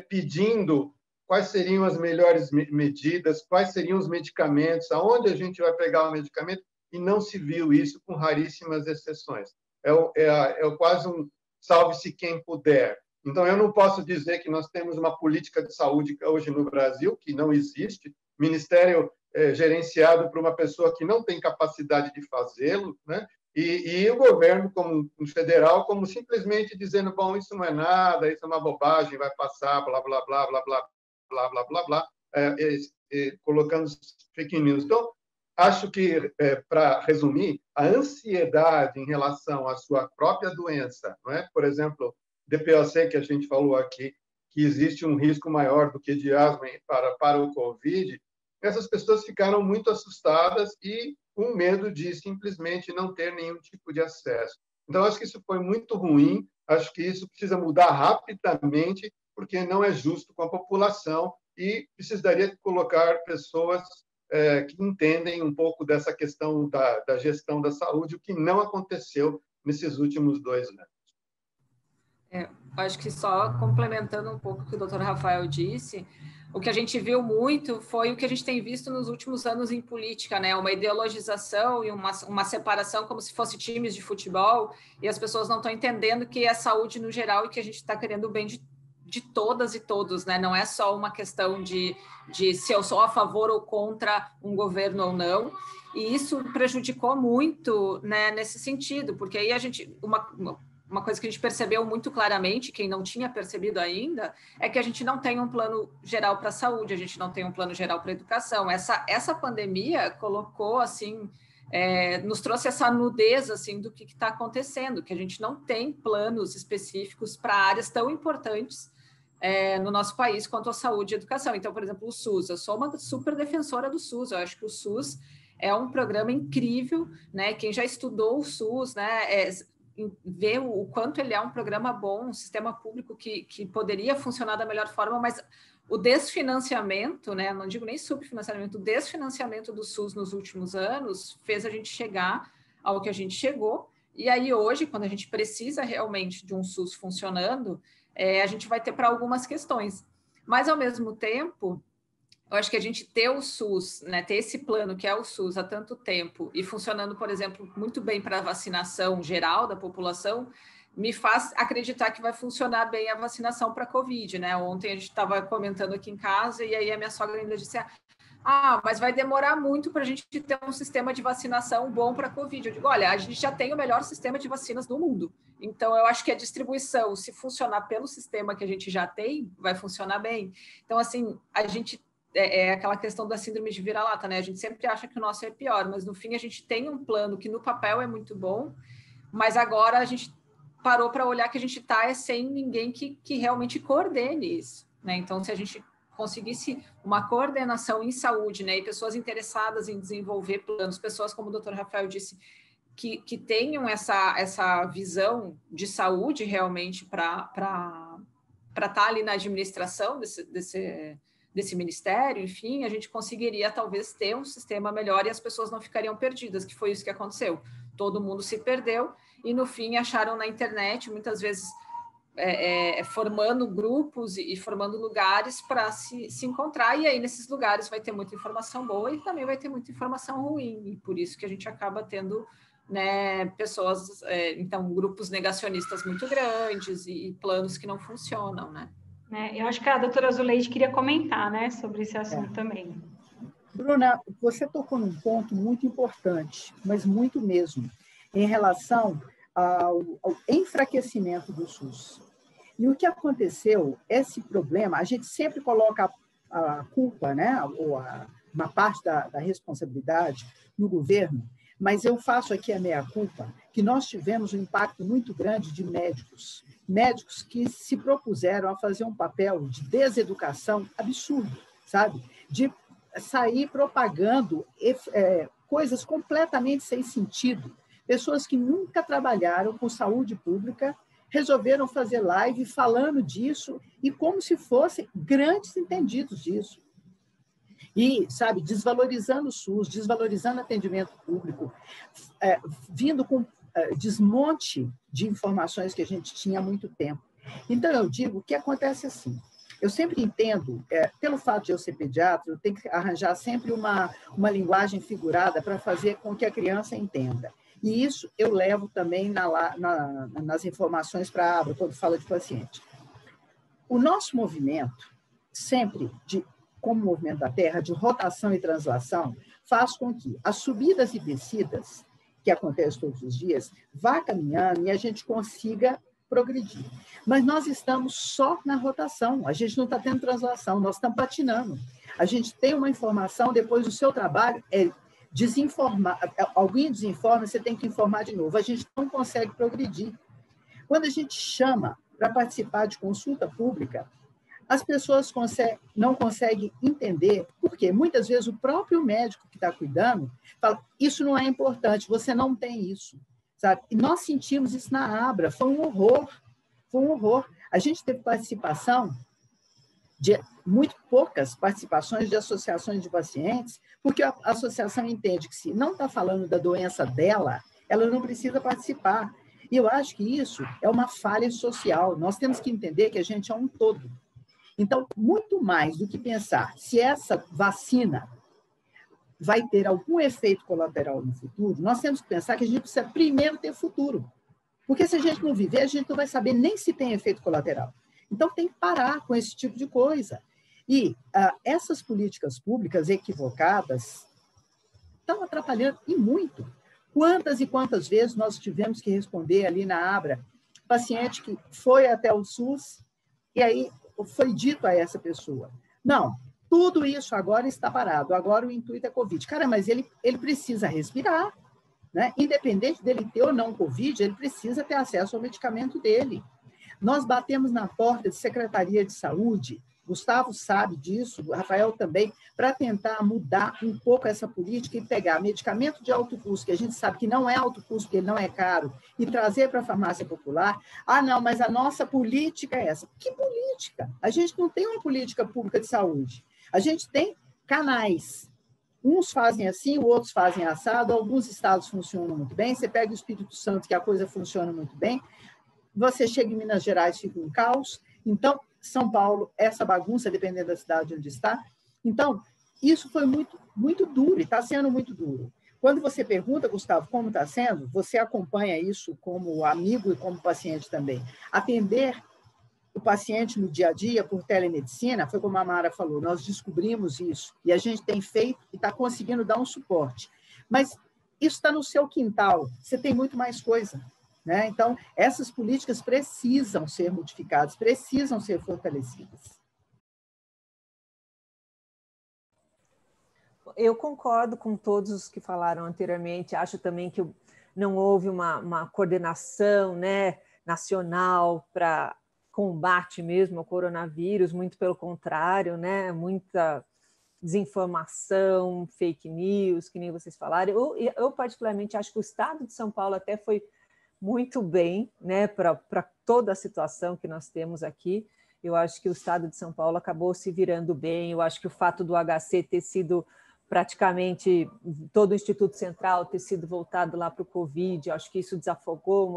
pedindo quais seriam as melhores medidas, quais seriam os medicamentos, aonde a gente vai pegar o medicamento, e não se viu isso, com raríssimas exceções. É quase um salve-se quem puder. Então, eu não posso dizer que nós temos uma política de saúde hoje no Brasil, que não existe, ministério gerenciado por uma pessoa que não tem capacidade de fazê-lo, né? E o governo como federal como simplesmente dizendo, bom, isso não é nada, isso é uma bobagem, vai passar, blá, blá, blá, blá, blá, blá, blá, blá, blá, colocando fake news. Então, acho que, para resumir, a ansiedade em relação à sua própria doença, não é? Por exemplo, DPOC, que a gente falou aqui, que existe um risco maior do que de asma para o COVID, essas pessoas ficaram muito assustadas e com medo de simplesmente não ter nenhum tipo de acesso. Então, acho que isso foi muito ruim, acho que isso precisa mudar rapidamente, porque não é justo com a população e precisaria colocar pessoas que entendem um pouco dessa questão da gestão da saúde, o que não aconteceu nesses últimos 2 anos. Acho que só complementando um pouco o que o Dr. Rafael disse, o que a gente viu muito foi o que a gente tem visto nos últimos anos em política, né? Uma ideologização e uma separação como se fosse times de futebol, e as pessoas não estão entendendo que é saúde no geral e que a gente está querendo o bem de todas e todos, né? Não é só uma questão de se eu sou a favor ou contra um governo ou não, e isso prejudicou muito, né, nesse sentido, porque aí a gente... uma coisa que a gente percebeu muito claramente, quem não tinha percebido ainda, é que a gente não tem um plano geral para a saúde, a gente não tem um plano geral para a educação. Essa pandemia colocou, assim, nos trouxe essa nudez, assim, do que está acontecendo, que a gente não tem planos específicos para áreas tão importantes no nosso país quanto a saúde e a educação. Então, por exemplo, o SUS, eu sou uma super defensora do SUS, eu acho que o SUS é um programa incrível, né? Quem já estudou o SUS, né, vê o quanto ele é um programa bom, um sistema público que poderia funcionar da melhor forma, mas o desfinanciamento, né, não digo nem subfinanciamento, o desfinanciamento do SUS nos últimos anos fez a gente chegar ao que a gente chegou, e aí hoje, quando a gente precisa realmente de um SUS funcionando, a gente vai ter para algumas questões. Mas, ao mesmo tempo, eu acho que a gente ter o SUS, né, ter esse plano que é o SUS há tanto tempo e funcionando, por exemplo, muito bem para a vacinação geral da população, me faz acreditar que vai funcionar bem a vacinação para a Covid, né? Ontem a gente estava comentando aqui em casa e aí a minha sogra ainda disse: mas vai demorar muito para a gente ter um sistema de vacinação bom para a Covid. Eu digo, olha, a gente já tem o melhor sistema de vacinas do mundo. Então, eu acho que a distribuição, se funcionar pelo sistema que a gente já tem, vai funcionar bem. Então, assim, a gente aquela questão da síndrome de vira-lata, né? A gente sempre acha que o nosso é pior, mas no fim a gente tem um plano que no papel é muito bom, mas agora a gente parou para olhar que a gente está sem ninguém que realmente coordene isso, né? Então, se a gente conseguisse uma coordenação em saúde, né, e pessoas interessadas em desenvolver planos, pessoas como o Dr. Rafael disse, que tenham essa visão de saúde realmente para estar ali na administração desse ministério, enfim, a gente conseguiria talvez ter um sistema melhor e as pessoas não ficariam perdidas, que foi isso que aconteceu. Todo mundo se perdeu e, no fim, acharam na internet, muitas vezes formando grupos e formando lugares para se encontrar, e aí nesses lugares vai ter muita informação boa e também vai ter muita informação ruim, e por isso que a gente acaba tendo, né, pessoas, então, grupos negacionistas muito grandes e planos que não funcionam, né? Eu acho que a doutora Zuleide queria comentar, né, sobre esse assunto também. Bruna, você tocou num ponto muito importante, mas muito mesmo, em relação ao enfraquecimento do SUS. E o que aconteceu, esse problema, a gente sempre coloca a culpa, né, ou uma parte da responsabilidade no governo, mas eu faço aqui a meia-culpa, que nós tivemos um impacto muito grande de médicos que se propuseram a fazer um papel de deseducação absurdo, sabe? De sair propagando coisas completamente sem sentido. Pessoas que nunca trabalharam com saúde pública resolveram fazer live falando disso e como se fossem grandes entendidos disso. E, sabe, desvalorizando o SUS, desvalorizando o atendimento público, vindo com desmonte de informações que a gente tinha há muito tempo. Então, eu digo, o que acontece assim, eu sempre entendo, pelo fato de eu ser pediatra, eu tenho que arranjar sempre uma linguagem figurada para fazer com que a criança entenda. E isso eu levo também nas informações para a Abra, quando fala de paciente. O nosso movimento, sempre, como o movimento da Terra, de rotação e translação, faz com que as subidas e descidas, que acontecem todos os dias, vá caminhando e a gente consiga progredir. Mas nós estamos só na rotação, a gente não está tendo translação, nós estamos patinando. A gente tem uma informação, depois o seu trabalho é desinformar, alguém desinforma, você tem que informar de novo. A gente não consegue progredir. Quando a gente chama para participar de consulta pública, as pessoas não conseguem entender, porque muitas vezes o próprio médico que está cuidando fala, isso não é importante, você não tem isso. Sabe? E nós sentimos isso na Abra, foi um horror. A gente teve participação de muito poucas participações de associações de pacientes, porque a associação entende que se não está falando da doença dela, ela não precisa participar. E eu acho que isso é uma falha social. Nós temos que entender que a gente é um todo. Então, muito mais do que pensar se essa vacina vai ter algum efeito colateral no futuro, nós temos que pensar que a gente precisa primeiro ter futuro. Porque se a gente não viver, a gente não vai saber nem se tem efeito colateral. Então, tem que parar com esse tipo de coisa. E essas políticas públicas equivocadas estão atrapalhando, e muito. Quantas e quantas vezes nós tivemos que responder ali na Abra paciente que foi até o SUS e aí foi dito a essa pessoa, não, tudo isso agora está parado, agora o intuito é Covid. Cara, mas ele precisa respirar, né? Independente dele ter ou não Covid, ele precisa ter acesso ao medicamento dele. Nós batemos na porta de Secretaria de Saúde, Gustavo sabe disso, o Rafael também, para tentar mudar um pouco essa política e pegar medicamento de alto custo, que a gente sabe que não é alto custo, porque ele não é caro, e trazer para a farmácia popular. Ah, não, mas a nossa política é essa. Que política? A gente não tem uma política pública de saúde. A gente tem canais. Uns fazem assim, outros fazem assado, alguns estados funcionam muito bem. Você pega o Espírito Santo, que a coisa funciona muito bem. Você chega em Minas Gerais, fica um caos. Então, São Paulo, essa bagunça, dependendo da cidade onde está. Então, isso foi muito, muito duro, e está sendo muito duro. Quando você pergunta, Gustavo, como está sendo, você acompanha isso como amigo e como paciente também. Atender o paciente no dia a dia por telemedicina, foi como a Mara falou, nós descobrimos isso, e a gente tem feito e está conseguindo dar um suporte. Mas isso está no seu quintal, você tem muito mais coisa. Né? Então, essas políticas precisam ser modificadas, precisam ser fortalecidas. Eu concordo com todos os que falaram anteriormente, acho também que não houve uma coordenação, né, nacional para combate mesmo ao coronavírus, muito pelo contrário, né, muita desinformação, fake news, que nem vocês falaram. Eu particularmente acho que o estado de São Paulo até foi muito bem, né, para toda a situação que nós temos aqui. Eu acho que o estado de São Paulo acabou se virando bem. Eu acho que o fato do HC ter sido praticamente todo o Instituto Central ter sido voltado lá para o Covid, eu acho que isso desafogou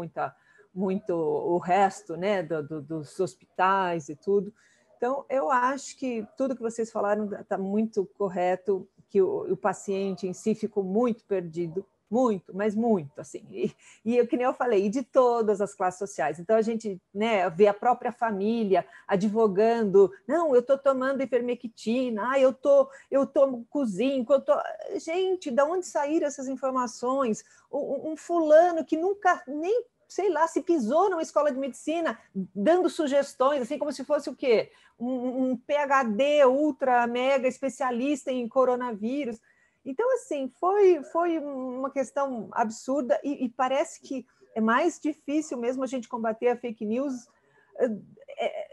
muito o resto, né, dos hospitais e tudo. Então, eu acho que tudo que vocês falaram está muito correto, que o paciente em si ficou muito perdido, muito, mas muito, assim, e que nem eu falei, e de todas as classes sociais. Então, a gente, né, vê a própria família advogando, não, eu estou tomando ivermectina, eu tomo cozinho, Gente, de onde saíram essas informações? Um fulano que nunca nem, sei lá, se pisou numa escola de medicina, dando sugestões, assim como se fosse o quê? Um PhD ultra mega especialista em coronavírus. Então, assim, foi uma questão absurda e parece que é mais difícil mesmo a gente combater a fake news.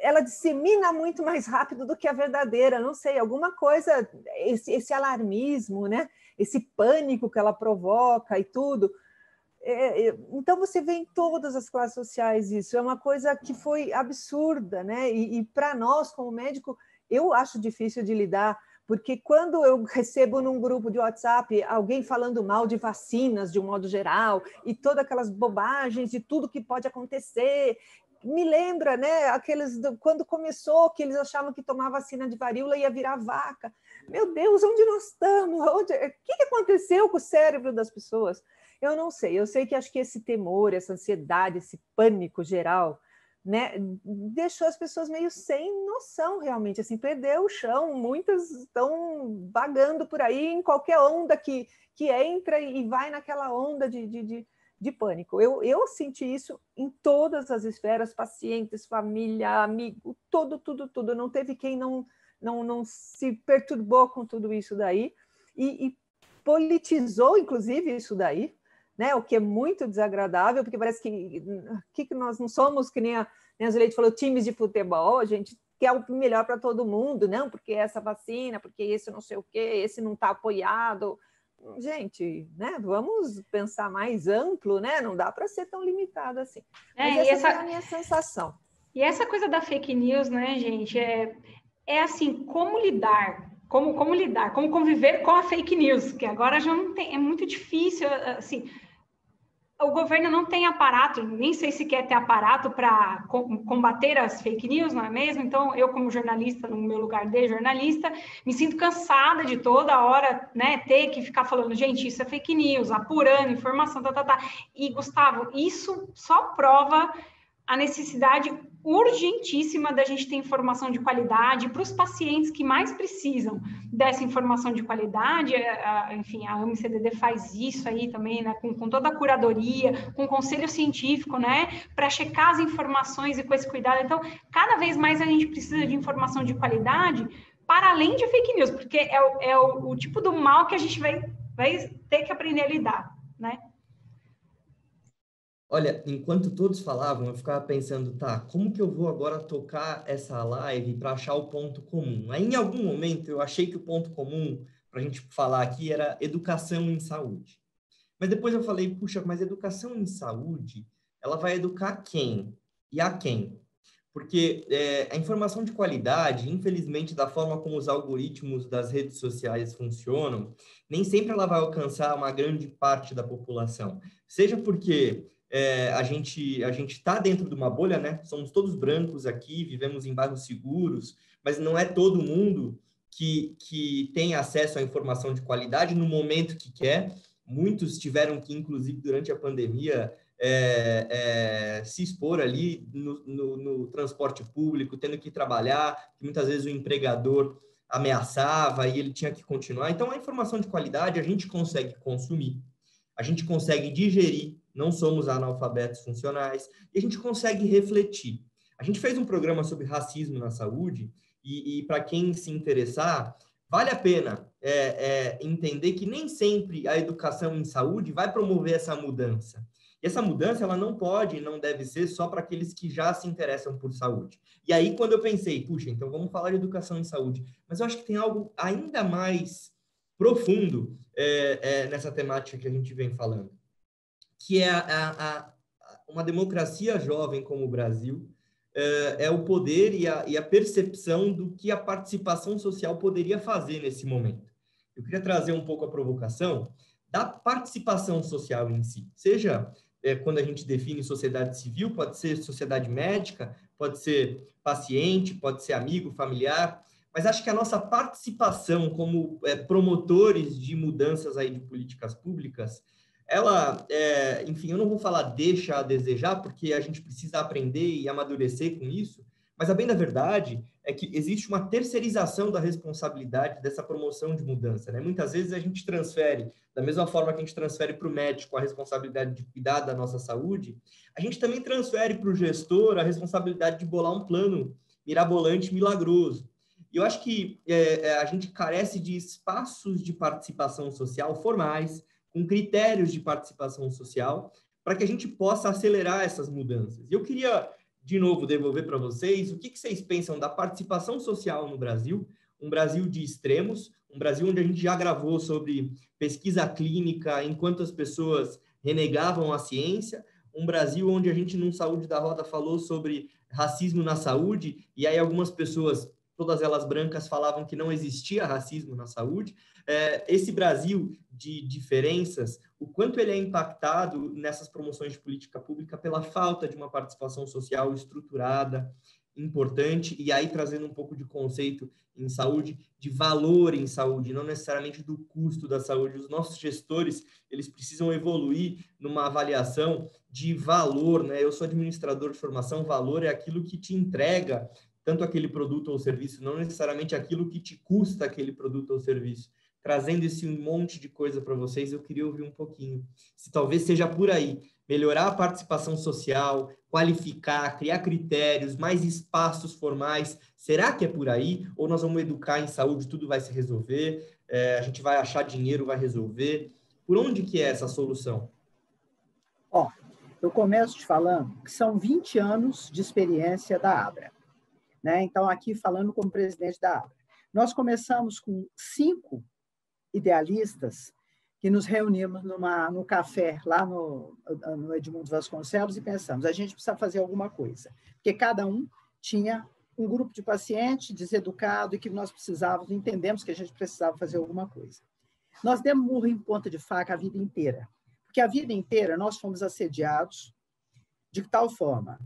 Ela dissemina muito mais rápido do que a verdadeira, não sei, alguma coisa, esse alarmismo, né? Esse pânico que ela provoca e tudo. Então, você vê em todas as classes sociais isso, é uma coisa que foi absurda, né? E para nós, como médico, eu acho difícil de lidar, porque quando eu recebo num grupo de WhatsApp alguém falando mal de vacinas de um modo geral e todas aquelas bobagens de tudo que pode acontecer, me lembra, né, quando começou que eles achavam que tomar vacina de varíola ia virar vaca. Meu Deus, onde nós estamos? O que aconteceu com o cérebro das pessoas? Eu não sei, eu sei que acho que esse temor, essa ansiedade, esse pânico geral, né, deixou as pessoas meio sem noção, realmente, assim, perdeu o chão, muitas estão vagando por aí em qualquer onda que entra e vai naquela onda de pânico. Eu senti isso em todas as esferas, pacientes, família, amigo, tudo. Não teve quem não se perturbou com tudo isso daí e politizou, inclusive, isso daí, né? O que é muito desagradável, porque parece que nós não somos, que nem a Zuleide falou, times de futebol, a gente quer o melhor para todo mundo, não, porque essa vacina, porque esse não sei o quê, esse não está apoiado. Gente, né? Vamos pensar mais amplo, né? Não dá para ser tão limitado assim. Mas essa é a minha sensação. E essa coisa da fake news, né, gente, é assim, como lidar, como lidar, como conviver com a fake news, que agora já não tem, é muito difícil, assim, o governo não tem aparato, nem sei se quer ter aparato para combater as fake news, não é mesmo? Então, eu como jornalista, no meu lugar de jornalista, me sinto cansada de toda hora, né, ter que ficar falando, gente, isso é fake news, apurando informação, E, Gustavo, isso só prova a necessidade urgentíssima da gente ter informação de qualidade para os pacientes que mais precisam dessa informação de qualidade. Enfim, a AMI-CDD faz isso aí também, né, com toda a curadoria, com o conselho científico, né, para checar as informações e com esse cuidado. Então, cada vez mais a gente precisa de informação de qualidade para além de fake news, porque é o tipo do mal que a gente vai ter que aprender a lidar, né? Olha, enquanto todos falavam, eu ficava pensando, tá, como que eu vou agora tocar essa live para achar o ponto comum? Aí, em algum momento, eu achei que o ponto comum para a gente falar aqui era educação em saúde. Mas depois eu falei, puxa, mas educação em saúde, ela vai educar quem? E a quem? Porque a informação de qualidade, infelizmente, da forma como os algoritmos das redes sociais funcionam, nem sempre ela vai alcançar uma grande parte da população. Seja porque a gente está dentro de uma bolha, né? Somos todos brancos aqui, vivemos em bairros seguros, mas não é todo mundo que tem acesso à informação de qualidade no momento que quer. Muitos tiveram que, inclusive, durante a pandemia, se expor ali no transporte público, tendo que trabalhar, que muitas vezes o empregador ameaçava e ele tinha que continuar. Então, a informação de qualidade a gente consegue consumir, a gente consegue digerir, não somos analfabetos funcionais, e a gente consegue refletir. A gente fez um programa sobre racismo na saúde, e para quem se interessar, vale a pena entender que nem sempre a educação em saúde vai promover essa mudança. E essa mudança, ela não pode e não deve ser só para aqueles que já se interessam por saúde. E aí, quando eu pensei, puxa, então vamos falar de educação em saúde, mas eu acho que tem algo ainda mais profundo nessa temática que a gente vem falando, que é uma democracia jovem como o Brasil, é o poder e a percepção do que a participação social poderia fazer nesse momento. Eu queria trazer um pouco a provocação da participação social em si, seja quando a gente define sociedade civil, pode ser sociedade médica, pode ser paciente, pode ser amigo, familiar, mas acho que a nossa participação como promotores de mudanças aí de políticas públicas, ela, enfim, eu não vou falar deixa a desejar, porque a gente precisa aprender e amadurecer com isso, mas a bem da verdade é que existe uma terceirização da responsabilidade dessa promoção de mudança, né? Muitas vezes a gente transfere, da mesma forma que a gente transfere para o médico a responsabilidade de cuidar da nossa saúde, a gente também transfere para o gestor a responsabilidade de bolar um plano mirabolante, milagroso. E eu acho que a gente carece de espaços de participação social formais, com critérios de participação social, para que a gente possa acelerar essas mudanças. E eu queria, de novo, devolver para vocês o que vocês pensam da participação social no Brasil, um Brasil de extremos, um Brasil onde a gente já gravou sobre pesquisa clínica enquanto as pessoas renegavam a ciência, um Brasil onde a gente, no Saúde da Roda, falou sobre racismo na saúde, e aí algumas pessoas, todas elas brancas, falavam que não existia racismo na saúde. Esse Brasil de diferenças, o quanto ele é impactado nessas promoções de política pública pela falta de uma participação social estruturada, importante, e aí trazendo um pouco de conceito em saúde, de valor em saúde, não necessariamente do custo da saúde. Os nossos gestores, eles precisam evoluir numa avaliação de valor, né? Eu sou administrador de formação, valor é aquilo que te entrega tanto aquele produto ou serviço, não necessariamente aquilo que te custa aquele produto ou serviço. Trazendo esse monte de coisa para vocês, eu queria ouvir um pouquinho. Se talvez seja por aí, melhorar a participação social, qualificar, criar critérios, mais espaços formais. Será que é por aí? Ou nós vamos educar em saúde, tudo vai se resolver? A gente vai achar dinheiro, vai resolver? Por onde que é essa solução? Eu começo te falando que são 20 anos de experiência da Abra. Né? Então, aqui falando como presidente da Abra. Nós começamos com 5 idealistas que nos reunimos no café lá no Edmundo Vasconcelos e pensamos, a gente precisa fazer alguma coisa, porque cada um tinha um grupo de paciente deseducado e que nós precisávamos, entendemos que a gente precisava fazer alguma coisa. Nós demos murro em ponta de faca a vida inteira, porque a vida inteira nós fomos assediados de tal forma,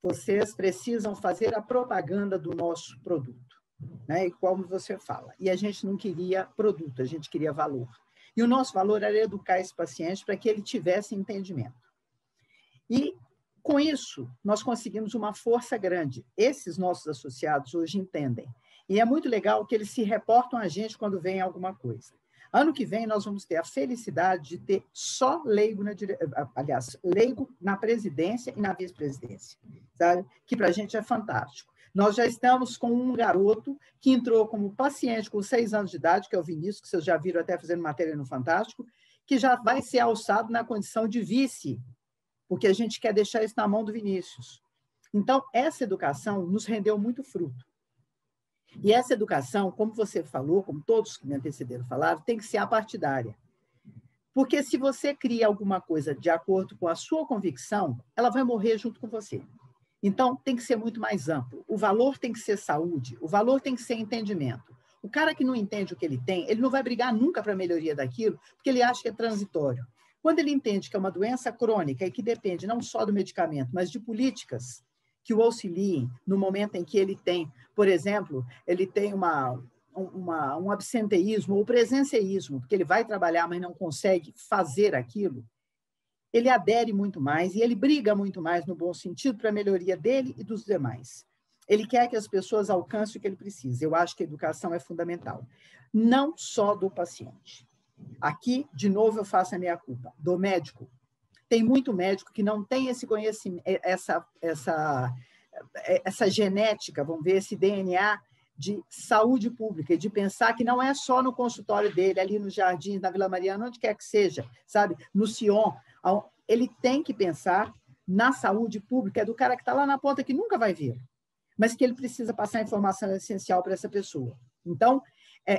vocês precisam fazer a propaganda do nosso produto. Né? E como você fala. E a gente não queria produto, a gente queria valor. E o nosso valor era educar esse paciente para que ele tivesse entendimento. E Com isso, nós conseguimos uma força grande. Esses nossos associados hoje entendem. E é muito legal que eles se reportam a gente quando vem alguma coisa. Ano que vem, nós vamos ter a felicidade de ter só leigo leigo na presidência e na vice-presidência, sabe? Que para a gente é fantástico. Nós já estamos com um garoto que entrou como paciente com 6 anos de idade, que é o Vinícius, que vocês já viram até fazendo matéria no Fantástico, que já vai ser alçado na condição de vice, porque a gente quer deixar isso na mão do Vinícius. Então, essa educação nos rendeu muito fruto. E essa educação, como você falou, como todos que me antecederam falaram, tem que ser apartidária. Porque se você cria alguma coisa de acordo com a sua convicção, ela vai morrer junto com você. Então, tem que ser muito mais amplo. O valor tem que ser saúde, o valor tem que ser entendimento. O cara que não entende o que ele tem, ele não vai brigar nunca para a melhoria daquilo, porque ele acha que é transitório. Quando ele entende que é uma doença crônica e que depende não só do medicamento, mas de políticas que o auxiliem no momento em que ele tem, por exemplo, ele tem um absenteísmo ou presenceísmo, porque ele vai trabalhar, mas não consegue fazer aquilo, ele adere muito mais e ele briga muito mais no bom sentido para a melhoria dele e dos demais. Ele quer que as pessoas alcancem o que ele precisa. Eu acho que a educação é fundamental. Não só do paciente. Aqui, de novo, eu faço a minha culpa. Do médico. Tem muito médico que não tem esse conhecimento, essa genética, vamos ver, esse DNA de saúde pública, e de pensar que não é só no consultório dele, ali nos Jardins, na Vila Mariana, onde quer que seja, sabe? No Sion. Ele tem que pensar na saúde pública do cara que está lá na ponta, que nunca vai ver, mas que ele precisa passar informação essencial para essa pessoa. Então,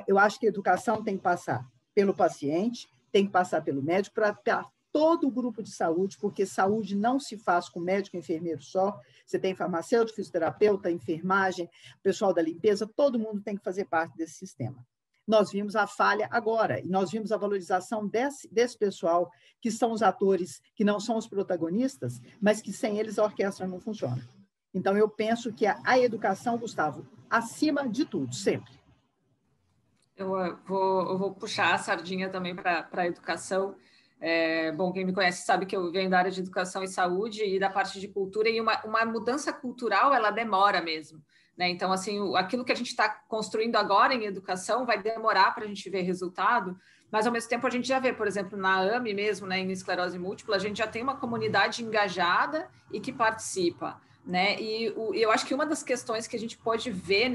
eu acho que a educação tem que passar pelo paciente, tem que passar pelo médico, para todo o grupo de saúde, porque saúde não se faz com médico e enfermeiro só. Você tem farmacêutico, fisioterapeuta, enfermagem, pessoal da limpeza, todo mundo tem que fazer parte desse sistema. Nós vimos a falha agora, e nós vimos a valorização desse pessoal, que são os atores, que não são os protagonistas, mas que sem eles a orquestra não funciona. Então, eu penso que a educação, Gustavo, acima de tudo, sempre. Eu vou puxar a sardinha também para a educação. Bom, quem me conhece sabe que eu venho da área de educação e saúde e da parte de cultura, e uma mudança cultural, ela demora mesmo, né? Então, assim, aquilo que a gente está construindo agora em educação vai demorar para a gente ver resultado, mas, ao mesmo tempo, a gente já vê, por exemplo, na AME mesmo, né, em esclerose múltipla, a gente já tem uma comunidade engajada e que participa, né? E eu acho que uma das questões que a gente pode ver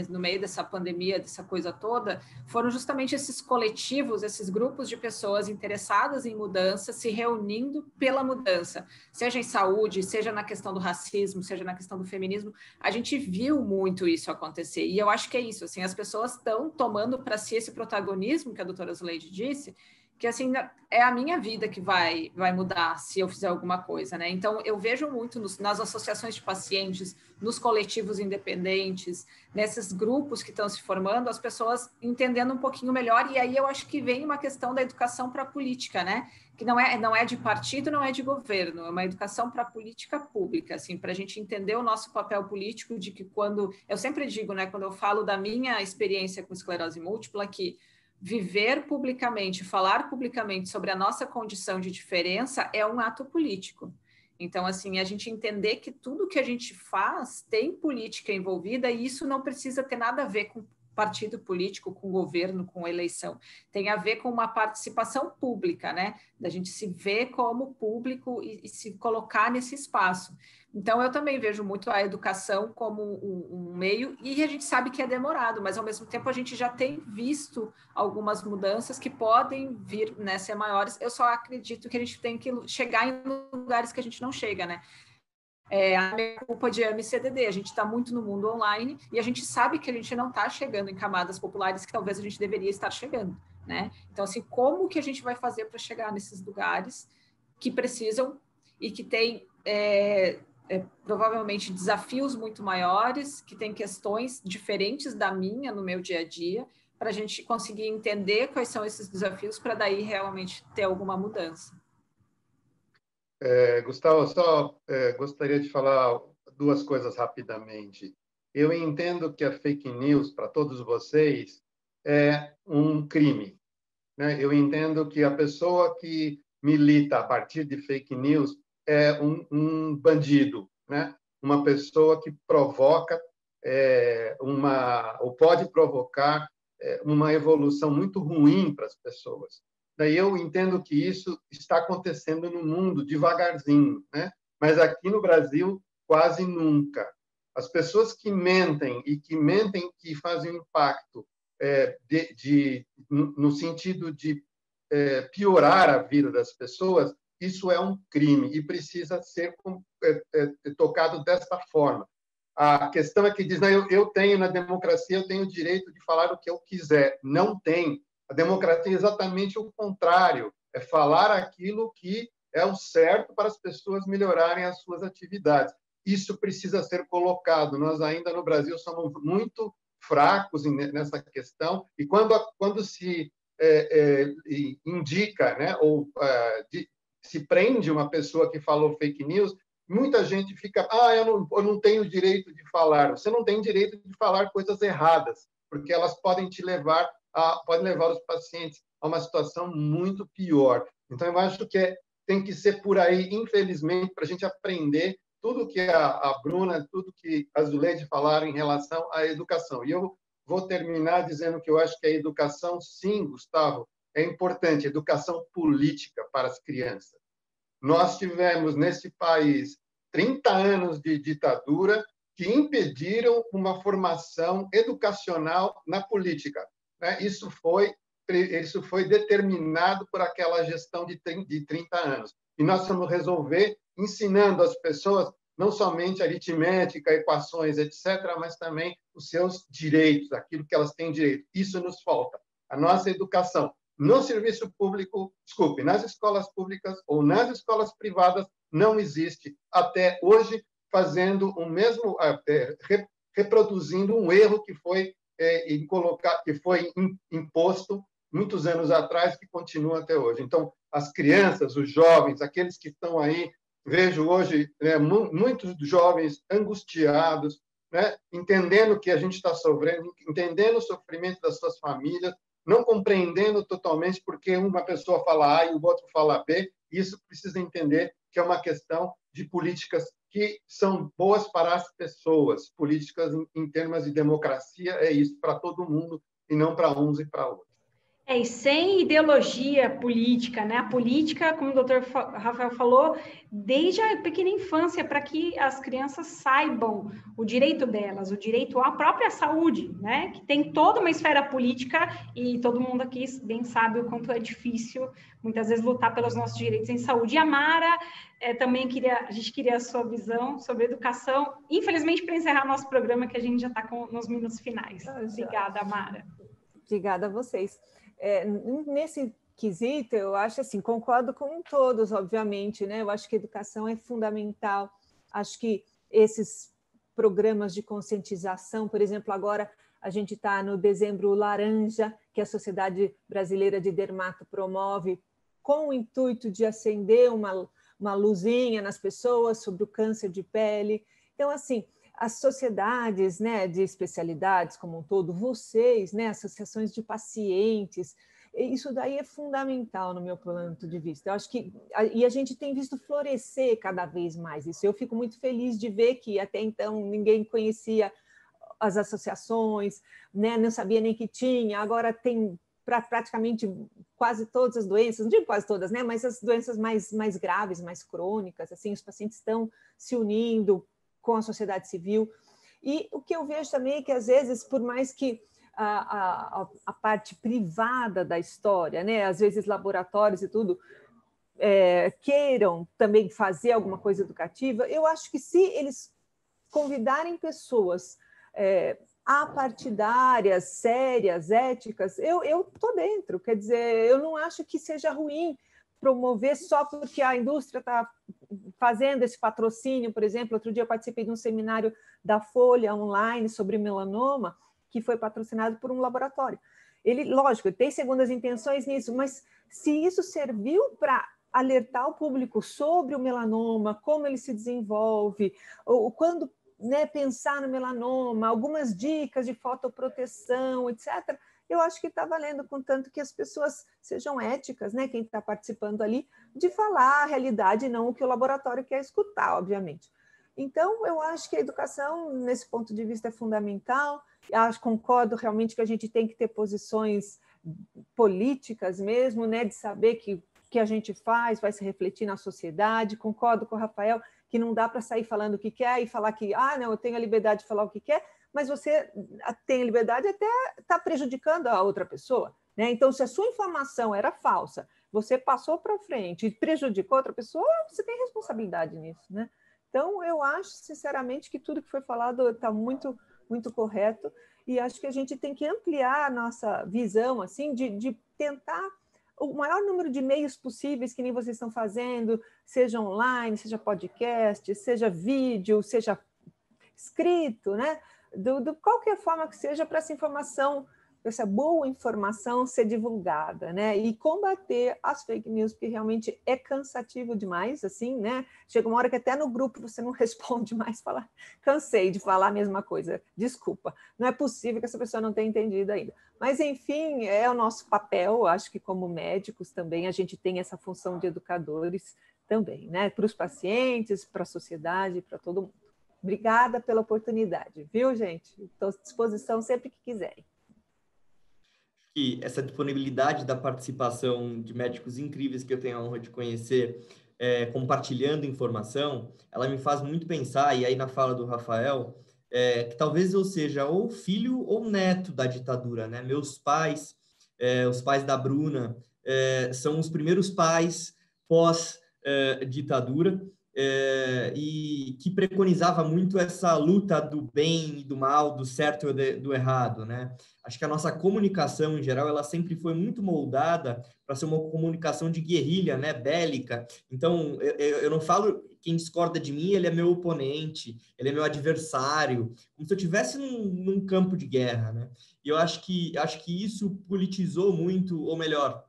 no meio dessa pandemia, dessa coisa toda, foram justamente esses coletivos, esses grupos de pessoas interessadas em mudança, se reunindo pela mudança, seja em saúde, seja na questão do racismo, seja na questão do feminismo. A gente viu muito isso acontecer, e eu acho que é isso, assim, as pessoas estão tomando para si esse protagonismo que a doutora Zuleide disse, que, assim, é a minha vida que vai mudar se eu fizer alguma coisa, né? Então, eu vejo muito nas associações de pacientes, nos coletivos independentes, nesses grupos que estão se formando, as pessoas entendendo um pouquinho melhor, e aí eu acho que vem uma questão da educação para a política, né? Que não é de partido, não é de governo, é uma educação para a política pública, assim, para a gente entender o nosso papel político, de que eu sempre digo, né, quando eu falo da minha experiência com esclerose múltipla, que viver publicamente, falar publicamente sobre a nossa condição de diferença é um ato político. Então, assim, a gente entender que tudo que a gente faz tem política envolvida, e isso não precisa ter nada a ver com partido político, com governo, com eleição. Tem a ver com uma participação pública, né? Da gente se ver como público e se colocar nesse espaço. Então, eu também vejo muito a educação como um meio, e a gente sabe que é demorado, mas, ao mesmo tempo, a gente já tem visto algumas mudanças que podem vir, né, ser maiores. Eu só acredito que a gente tem que chegar em lugares que a gente não chega, né? A minha culpa de AME-CDD, a gente está muito no mundo online e a gente sabe que a gente não está chegando em camadas populares que talvez a gente deveria estar chegando, né? Então, assim, como que a gente vai fazer para chegar nesses lugares que precisam e que têm provavelmente desafios muito maiores, que têm questões diferentes da minha no meu dia a dia, para a gente conseguir entender quais são esses desafios, para daí realmente ter alguma mudança. Gustavo, só gostaria de falar 2 coisas rapidamente. Eu entendo que a fake news, para todos vocês, é um crime, né? Eu entendo que a pessoa que milita a partir de fake news é um bandido, né? Uma pessoa que provoca ou pode provocar uma evolução muito ruim para as pessoas. Daí eu entendo que isso está acontecendo no mundo devagarzinho, né? Mas aqui no Brasil quase nunca. As pessoas que mentem que fazem impacto no sentido de piorar a vida das pessoas, isso é um crime e precisa ser tocado desta forma. A questão é que diz, não, eu tenho na democracia, eu tenho o direito de falar o que eu quiser. Não tem. A democracia é exatamente o contrário, é falar aquilo que é o certo para as pessoas melhorarem as suas atividades. Isso precisa ser colocado. Nós ainda no Brasil somos muito fracos nessa questão, e quando se indica, né, ou se prende uma pessoa que falou fake news, muita gente fica, eu não tenho direito de falar. Você não tem direito de falar coisas erradas, porque elas podem podem levar os pacientes a uma situação muito pior. Então, eu acho que tem que ser por aí, infelizmente, para a gente aprender tudo que a Bruna, tudo que a Zuleide falaram em relação à educação. E eu vou terminar dizendo que eu acho que a educação, sim, Gustavo, é importante, educação política para as crianças. Nós tivemos, nesse país, 30 anos de ditadura que impediram uma formação educacional na política. Isso foi determinado por aquela gestão de 30 anos. E nós vamos resolver ensinando as pessoas não somente aritmética, equações, etc., mas também os seus direitos, aquilo que elas têm direito. Isso nos falta. A nossa educação no serviço público, nas escolas públicas ou nas escolas privadas, não existe até hoje, fazendo o mesmo, reproduzindo um erro que foi imposto muitos anos atrás, que continua até hoje. Então, as crianças, os jovens, aqueles que estão aí, vejo hoje muitos jovens angustiados, né, entendendo que a gente está sofrendo, entendendo o sofrimento das suas famílias, não compreendendo totalmente porque uma pessoa fala A e o outro fala B. Isso precisa entender que é uma questão de políticas que são boas para as pessoas. Políticas em termos de democracia é isso, para todo mundo, e não para uns e para outros. E sem ideologia política, né? A política, como o doutor Rafael falou, desde a pequena infância, para que as crianças saibam o direito delas, o direito à própria saúde, né? Que tem toda uma esfera política e todo mundo aqui bem sabe o quanto é difícil, muitas vezes, lutar pelos nossos direitos em saúde. E a Mara também a gente queria a sua visão sobre educação. Infelizmente, para encerrar nosso programa, que a gente já está nos minutos finais. Obrigada, Mara. Obrigada a vocês. Nesse quesito, eu acho assim, concordo com todos, obviamente, né? Eu acho que a educação é fundamental. Acho que esses programas de conscientização, por exemplo, agora a gente está no Dezembro Laranja, que a Sociedade Brasileira de Dermato promove, com o intuito de acender uma luzinha nas pessoas sobre o câncer de pele. Então, assim, as sociedades, né, de especialidades como um todo, vocês, né, associações de pacientes, isso daí é fundamental no meu ponto de vista. Eu acho que a gente tem visto florescer cada vez mais isso. Eu fico muito feliz de ver que até então ninguém conhecia as associações, né, não sabia nem que tinha, agora tem praticamente quase todas as doenças, não digo quase todas, né, mas as doenças mais graves, mais crônicas, assim, os pacientes estão se unindo com a sociedade civil. E o que eu vejo também é que, às vezes, por mais que a parte privada da história, né, às vezes laboratórios e tudo, queiram também fazer alguma coisa educativa, eu acho que se eles convidarem pessoas apartidárias, sérias, éticas, eu estou dentro. Quer dizer, eu não acho que seja ruim promover só porque a indústria está fazendo esse patrocínio. Por exemplo, outro dia eu participei de um seminário da Folha online sobre melanoma, que foi patrocinado por um laboratório. Ele, lógico, tem segundas intenções nisso, mas se isso serviu para alertar o público sobre o melanoma, como ele se desenvolve, ou quando, né, pensar no melanoma, algumas dicas de fotoproteção, etc., eu acho que está valendo, contanto que as pessoas sejam éticas, né? Quem está participando ali, de falar a realidade, não o que o laboratório quer escutar, obviamente. Então, eu acho que a educação, nesse ponto de vista, é fundamental. Concordo realmente que a gente tem que ter posições políticas mesmo, né? De saber que o que a gente faz vai se refletir na sociedade. Concordo com o Rafael que não dá para sair falando o que quer e falar que, não, eu tenho a liberdade de falar o que quer, mas você tem a liberdade até estar prejudicando a outra pessoa, né? Então, se a sua informação era falsa, você passou para frente e prejudicou outra pessoa, você tem responsabilidade nisso, né? Então, eu acho, sinceramente, que tudo que foi falado está muito, muito correto, e acho que a gente tem que ampliar a nossa visão, assim, de tentar o maior número de meios possíveis, que nem vocês estão fazendo, seja online, seja podcast, seja vídeo, seja escrito, né? De qualquer forma que seja, para essa informação, essa boa informação ser divulgada, né? E combater as fake news, porque realmente é cansativo demais, assim, né? Chega uma hora que até no grupo você não responde mais, fala, cansei de falar a mesma coisa, desculpa, não é possível que essa pessoa não tenha entendido ainda. Mas, enfim, é o nosso papel, acho que como médicos também a gente tem essa função de educadores também, né? Para os pacientes, para a sociedade, para todo mundo. Obrigada pela oportunidade, viu, gente? Estou à disposição sempre que quiserem. Que essa disponibilidade da participação de médicos incríveis que eu tenho a honra de conhecer, compartilhando informação, ela me faz muito pensar, e aí na fala do Rafael, que talvez eu seja ou filho ou neto da ditadura, né? Meus pais, os pais da Bruna, são os primeiros pais pós-ditadura, e que preconizava muito essa luta do bem e do mal, do certo e do errado, né? Acho que a nossa comunicação, em geral, ela sempre foi muito moldada para ser uma comunicação de guerrilha, né? Bélica. Então, eu não falo quem discorda de mim, ele é meu oponente, ele é meu adversário, como se eu estivesse num campo de guerra, né? E eu acho que isso politizou muito, ou melhor,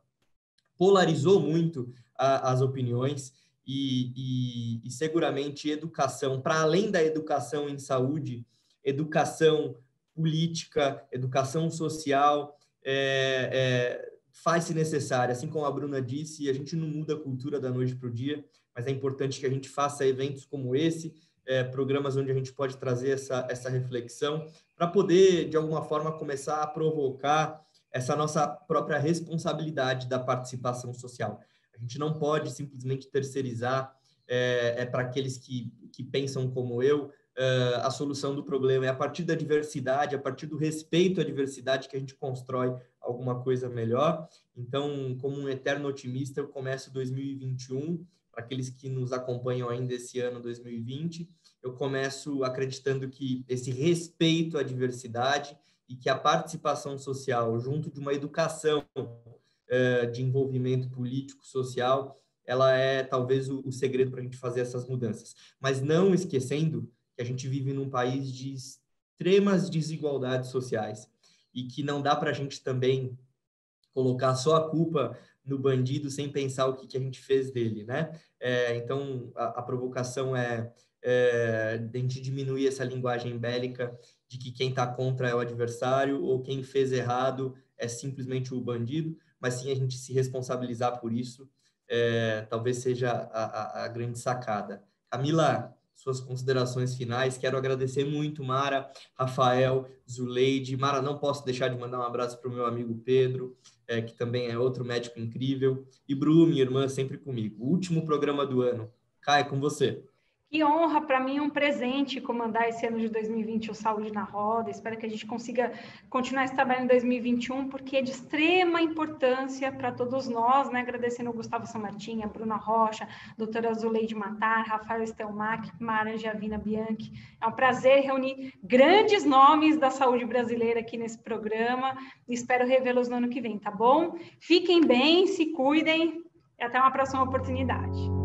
polarizou muito as opiniões. E seguramente educação, para além da educação em saúde, educação política, educação social, faz-se necessária. Assim como a Bruna disse, a gente não muda a cultura da noite para o dia, mas é importante que a gente faça eventos como esse, programas onde a gente pode trazer essa reflexão, para poder, de alguma forma, começar a provocar essa nossa própria responsabilidade da participação social. A gente não pode simplesmente terceirizar para aqueles que pensam como eu, a solução do problema. É a partir da diversidade, a partir do respeito à diversidade que a gente constrói alguma coisa melhor. Então, como um eterno otimista, eu começo 2021, para aqueles que nos acompanham ainda esse ano 2020, eu começo acreditando que esse respeito à diversidade e que a participação social, junto de uma educação de envolvimento político, social, ela é talvez o segredo para a gente fazer essas mudanças. Mas não esquecendo que a gente vive num país de extremas desigualdades sociais e que não dá para a gente também colocar só a culpa no bandido sem pensar o que a gente fez dele, né? Então, a provocação é de a gente diminuir essa linguagem bélica de que quem está contra é o adversário ou quem fez errado é simplesmente o bandido, mas sim a gente se responsabilizar por isso, talvez seja a grande sacada. Camila, suas considerações finais. Quero agradecer muito, Mara, Rafael, Zuleide. Mara, não posso deixar de mandar um abraço para o meu amigo Pedro, que também é outro médico incrível. E Bru, minha irmã, sempre comigo. O último programa do ano. Kai, com você. Que honra, para mim é um presente comandar esse ano de 2020 o Saúde na Roda. Espero que a gente consiga continuar esse trabalho em 2021, porque é de extrema importância para todos nós, né? Agradecendo o Gustavo Sammartin, a Bruna Rocha, a doutora Zuleide Matar, Rafael Stelmach, Mara Giavina Bianchi. É um prazer reunir grandes nomes da saúde brasileira aqui nesse programa. Espero revê-los no ano que vem, tá bom? Fiquem bem, se cuidem e até uma próxima oportunidade.